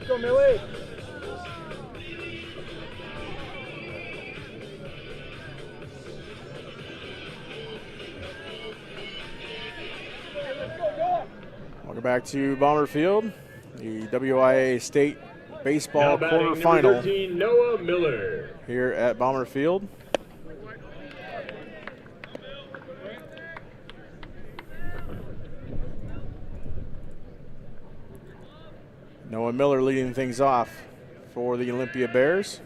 Go, Millie. Welcome back to Bomber Field, the WIAA State Baseball Quarterfinal. Number 13, Noah Miller. Here at Bomber Field. Noah Miller leading things off for the Olympia Bears.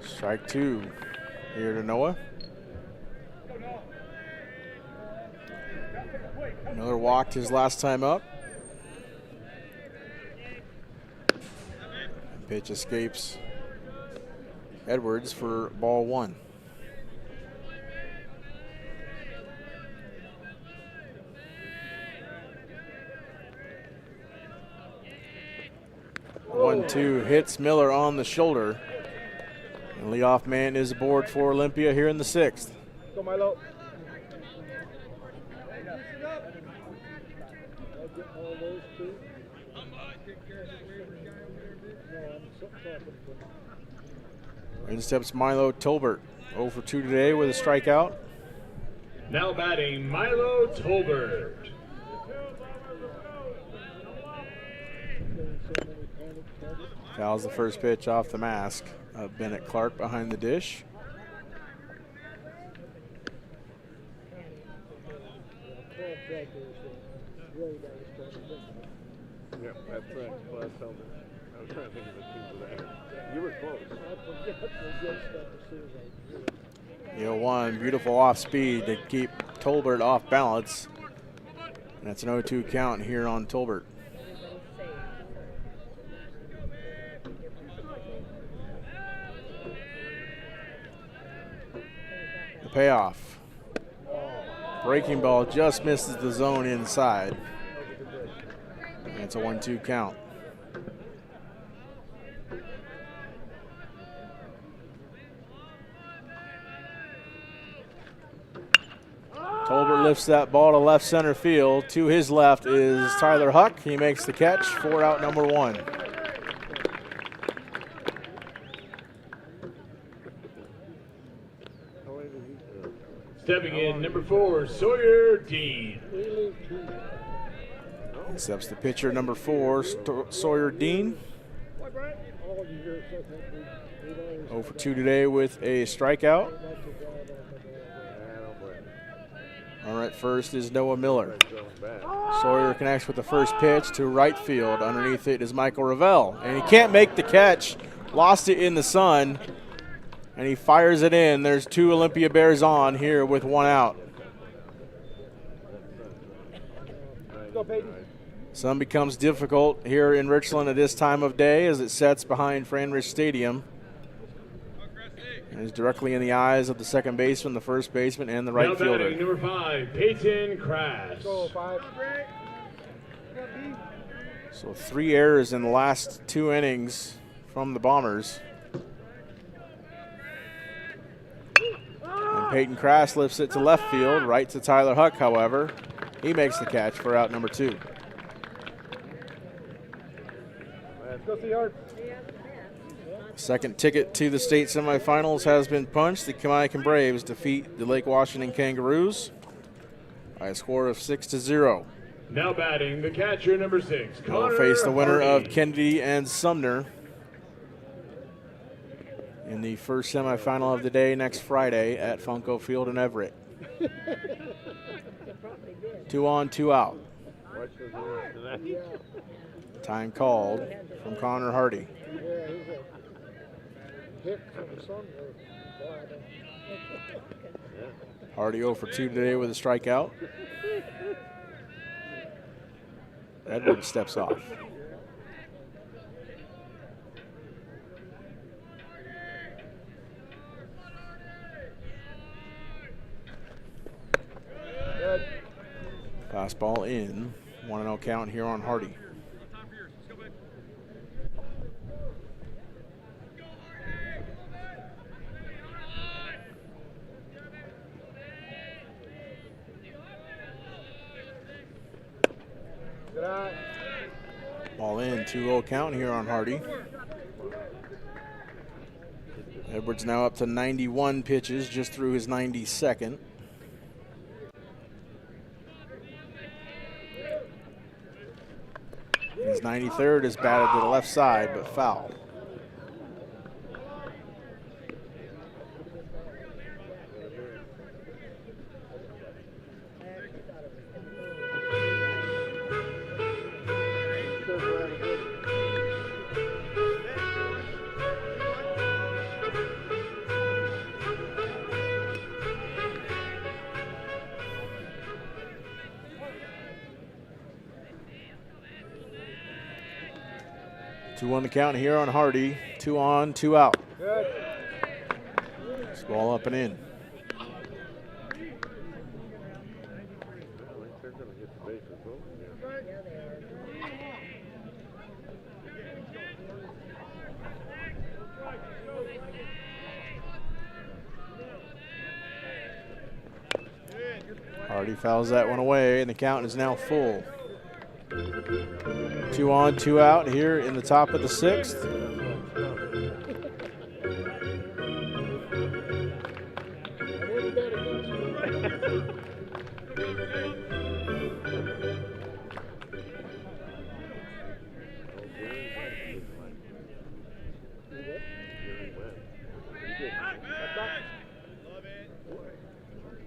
Strike 2 here to Noah. Miller walked his last time up. Pitch escapes Edwards for ball 1. One-two hits Miller on the shoulder. And leadoff man is aboard for Olympia here in the 6th. Go, Milo. In steps Milo Tolbert, 0 for 2 today with a strikeout. Now batting Milo Tolbert. Fouls the first pitch off the mask of Bennett Clark behind the dish. Yeah, that's right. Last helmet. I was trying to think of the two for that. You were close. 0-1, beautiful off speed to keep Tolbert off balance. And that's an 0-2 count here on Tolbert. The payoff. Breaking ball just misses the zone inside. And it's a 1-2 count. Tolbert lifts that ball to left center field. To his left is Tyler Huck. He makes the catch for out number 1. Stepping in, number 4, Sawyer Dean. Accepts the pitcher, number 4, Sawyer Dean. 0 for 2 today with a strikeout. All right, first is Noah Miller. Sawyer connects with the first pitch to right field. Underneath it is Michael Ravel, and he can't make the catch. Lost it in the sun, and he fires it in. There's 2 Olympia Bears on here with 1 out. Sun becomes difficult here in Richland at this time of day as it sets behind Franrich Stadium. And is directly in the eyes of the second baseman, the first baseman, and the right fielder. Number 5, Peyton Crash. So 3 errors in the last 2 innings from the Bombers. And Peyton Crash lifts it to left field, right to Tyler Huck, however. He makes the catch for out number 2. Let's go see Art. Second ticket to the state semifinals has been punched. The Kamaikan Braves defeat the Lake Washington Kangaroos by a score of 6-0. Now batting, the catcher, number 6, They'll Connor face the winner Hardy. of Kennedy and Sumner in the first semifinal of the day next Friday at Funko Field in Everett. 2 on, 2 out. Time called from Connor Hardy. Hardy 0 for 2 today with a strikeout. Edwards steps off. Fastball in. 1-0 count here on Hardy. Ball in, 2-0 count here on Hardy. Edwards now up to 91 pitches, just through his 92nd. His 93rd is batted to the left side, but foul. Two on the count here on Hardy. 2 on, 2 out. Good. This ball up and in. Hardy fouls that one away, and the count is now full. 2 on, 2 out here in the top of the 6th.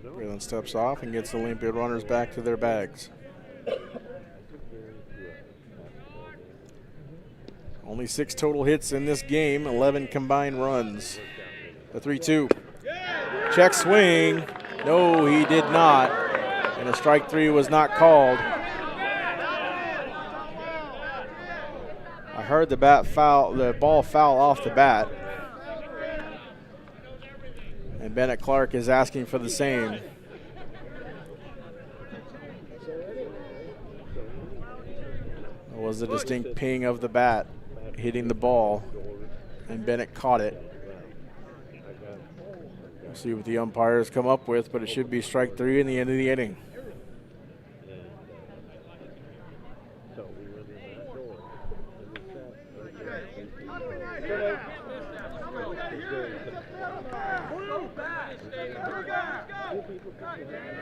Breland steps off and gets the Olympia runners back to their bags. Only 6 total hits in this game, 11 combined runs. The 3-2. Check swing. No, he did not. And a strike 3 was not called. I heard the ball foul off the bat. And Bennett Clark is asking for the same. It was a distinct ping of the bat hitting the ball, and Bennett caught it. We'll see what the umpires come up with, but it should be strike 3 in the end of the inning.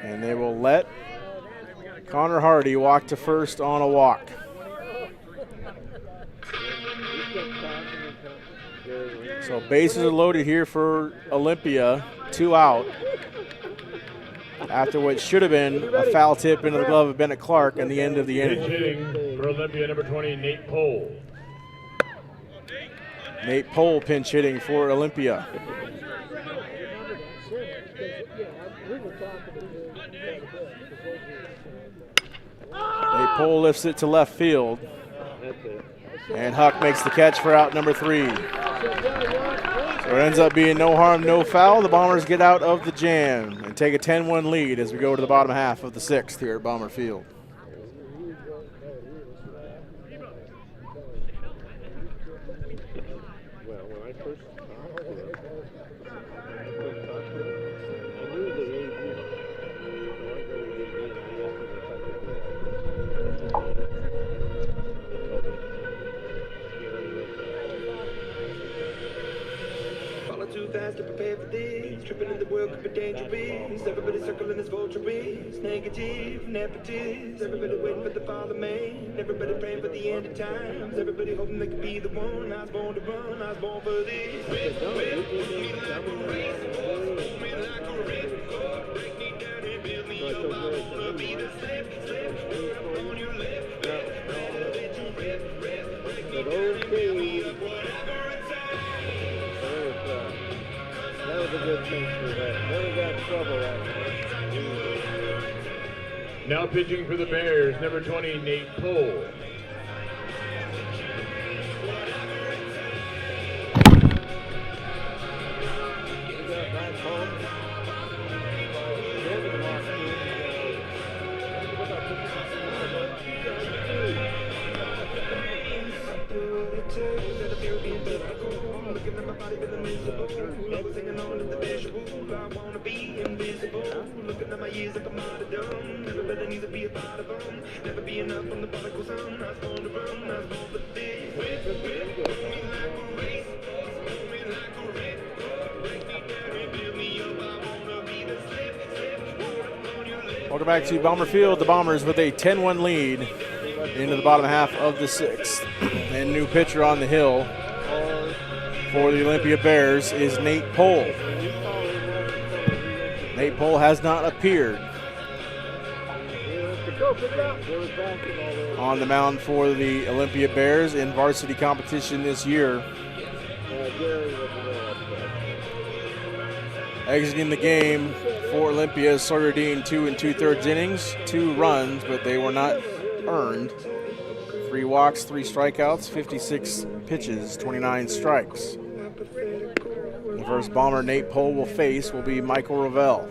And they will let Connor Hardy walk to first on a walk. So bases are loaded here for Olympia, 2 out. After what should have been a foul tip into the glove of Bennett Clark and the end of the inning. Hitting for Olympia, number 20, Nate Pohl. Nate Pohl pinch hitting for Olympia. Nate Pohl lifts it to left field. And Huck makes the catch for out number 3. So it ends up being no harm, no foul. The Bombers get out of the jam and take a 10-1 lead as we go to the bottom half of the 6th here at Bomber Field. Well, when I first talked to him, I knew the AD. So I go to the AD and I asked him if I could do it. Falling too fast to prepare for this. Tripping in the world could be dangerous. Everybody circling this vulturous. Negative, nepotist. Everybody waiting for the father man. Everybody praying for the end of times. Everybody hoping they could be the one. I was born to run. I was born for this. That was a good thing for that. Never got in trouble that night. Now pitching for the Bears, number 20, Nate Pohl. Welcome back to Bomber Field. The Bombers with a 10-1 lead into the bottom half of the 6th. And new pitcher on the hill for the Olympia Bears is Nate Pohl. Nate Pohl has not appeared on the mound for the Olympia Bears in varsity competition this year. Exiting the game for Olympia is Sawyer Dean, 2 2/3 innings, 2 runs, but they were not earned. 3 walks, 3 strikeouts, 56 pitches, 29 strikes. The first Bomber Nate Pohl will face will be Michael Ravel.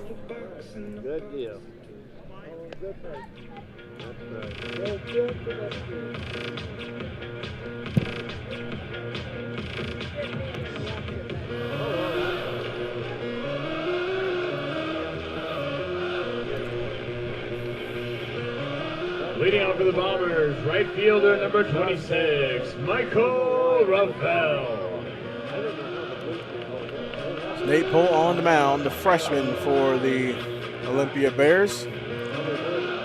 Good deal. Leading out for the Bombers, right fielder number 26, Michael Ravel. Nate Pohl on the mound, the freshman for the Olympia Bears.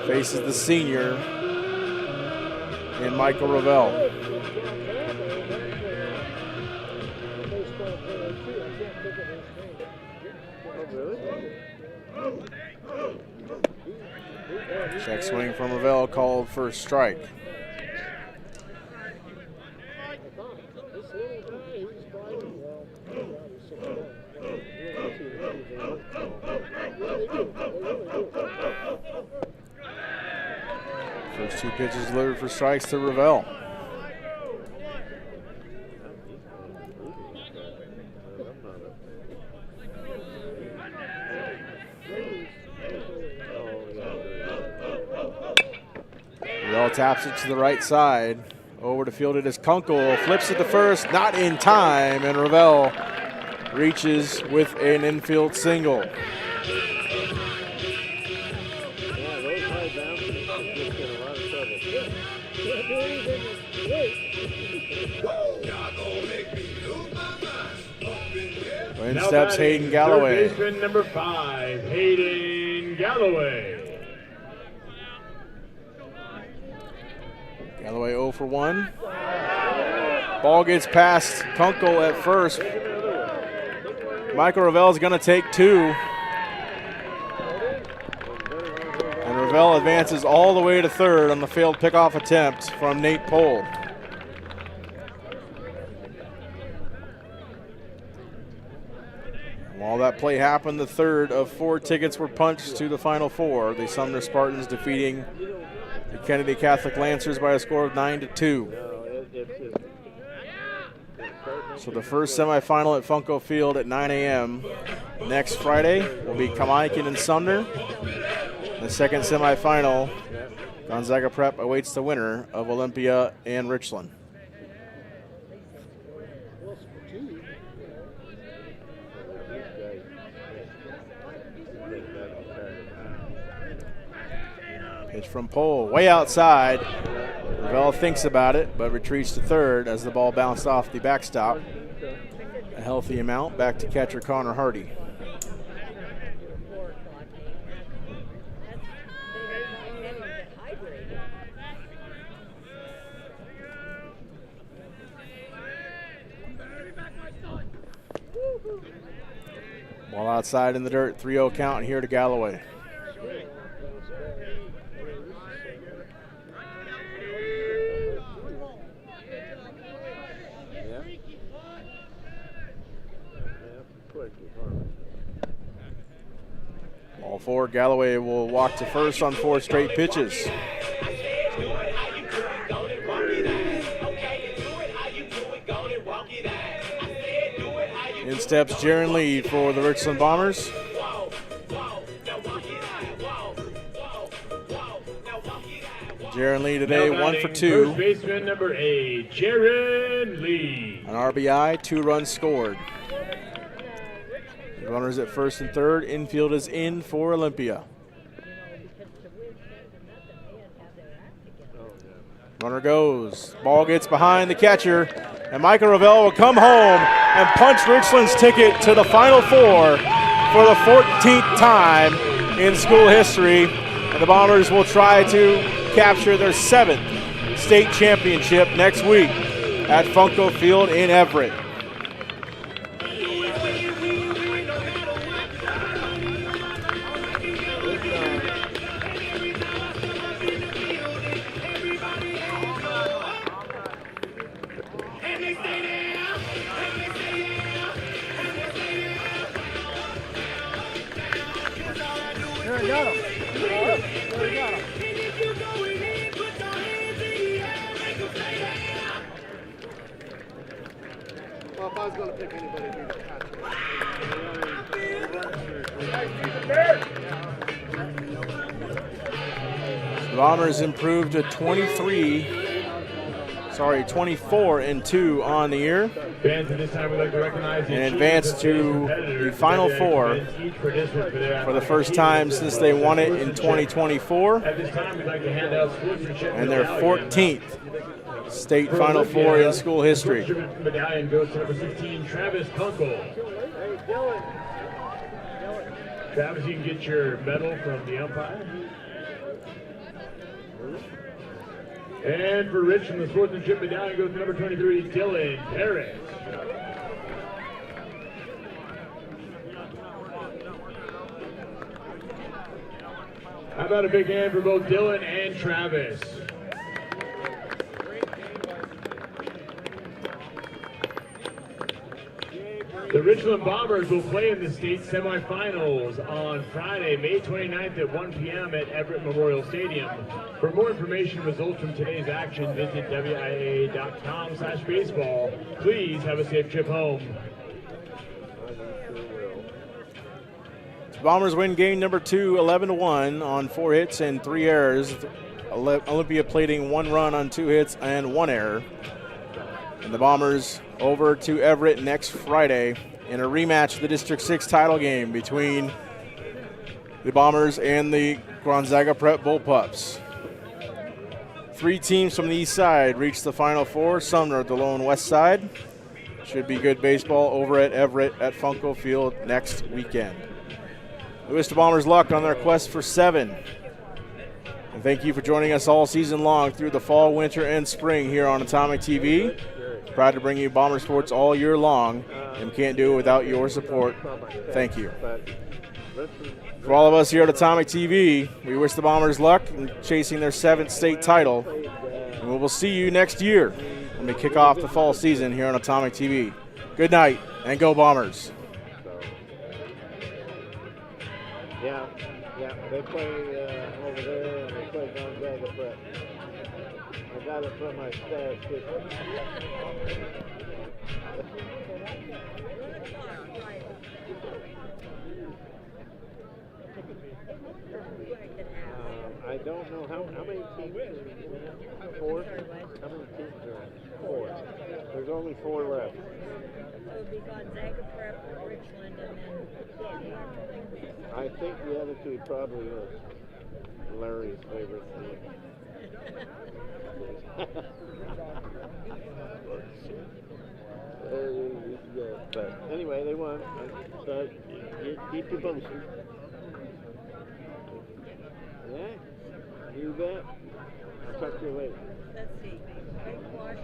Faces the senior in Michael Ravel. Check swing from Ravel, called for a strike. First 2 pitches delivered for strikes to Ravel. Ravel taps it to the right side. Over to field it is Kunkel. Flips it to first, not in time, and Ravel reaches with an infield single. Yeah, those high bounces just get a lot of trouble. In Now steps batting, Hayden Galloway. Third baseman number 5, Hayden Galloway. Galloway 0 for 1. Ball gets past Kunkel at first. Michael Ravel is going to take 2. And Ravel advances all the way to third on the failed pickoff attempt from Nate Pohl. While that play happened, the third of 4 tickets were punched to the Final Four. The Sumner Spartans defeating the Kennedy Catholic Lancers by a score of 9-2. So the first semifinal at Funko Field at 9 a.m. next Friday will be Kamaiken and Sumner. The second semifinal, Gonzaga Prep awaits the winner of Olympia and Richland. Pitch from Pohl, way outside. Ravel thinks about it, but retreats to third as the ball bounced off the backstop. A healthy amount, back to catcher Connor Hardy. Ball outside in the dirt, 3-0 count here to Galloway. Ball four, Galloway will walk to first on 4 straight pitches. In steps Jaron Lee for the Richland Bombers. Jaron Lee today 1 for 2. First baseman number 8, Jaron Lee. An RBI, 2 runs scored. Runners at first and third. Infield is in for Olympia. Runner goes. Ball gets behind the catcher. And Michael Ravel will come home and punch Richland's ticket to the Final Four for the 14th time in school history. And the Bombers will try to capture their 7th state championship next week at Funko Field in Everett. Well, if I was going to pick anybody, it'd be the catcher. The Bombers improved to 24-2 on the year. Fans, at this time we'd like to recognize And advanced to the Final Four for the first time since they won it in 2024. At this time, we'd like to hand out sportsmanship And their 14th state Final Four in school history. Medallion goes to number 16, Travis Kunkel. Travis, you can get your medal from the umpire. And for Richland, the sportsmanship medallion goes to number 23, Dylan Harris. How about a big hand for both Dylan and Travis? The Richland Bombers will play in the state semifinals on Friday, May 29th at 1 p.m. at Everett Memorial Stadium. For more information and results from today's action, visit WIAA.com/baseball. Please have a safe trip home. Bombers win game number 2, 11-1 on 4 hits and 3 errors. Olympia plating 1 run on 2 hits and 1 error. And the Bombers over to Everett next Friday in a rematch of the District 6 title game between the Bombers and the Gonzaga Prep Bullpups. 3 teams from the east side reached the Final Four. Sumner at the lone west side. Should be good baseball over at Everett at Funko Field next weekend. We wish the Bombers luck on their quest for 7. And thank you for joining us all season long through the fall, winter, and spring here on Atomic TV. Proud to bring you Bomber sports all year long, and we can't do it without your support. Thank you. For all of us here at Atomic TV, we wish the Bombers luck in chasing their 7th state title, and we will see you next year when we kick off the fall season here on Atomic TV. Good night, and go Bombers. Yeah, they play over there, and they play Gonzaga Prep. I got it from my stash kitchen. I don't know how many teams are in? 4? How many teams are in? 4. There's only 4 left. So it'll be Gonzaga Prep, Richland, and then. I think the other 2 probably was Larry's favorite team. But anyway, they won. So keep you posted. Yeah, you bet. I'll talk to you later. Let's see. Whitewash.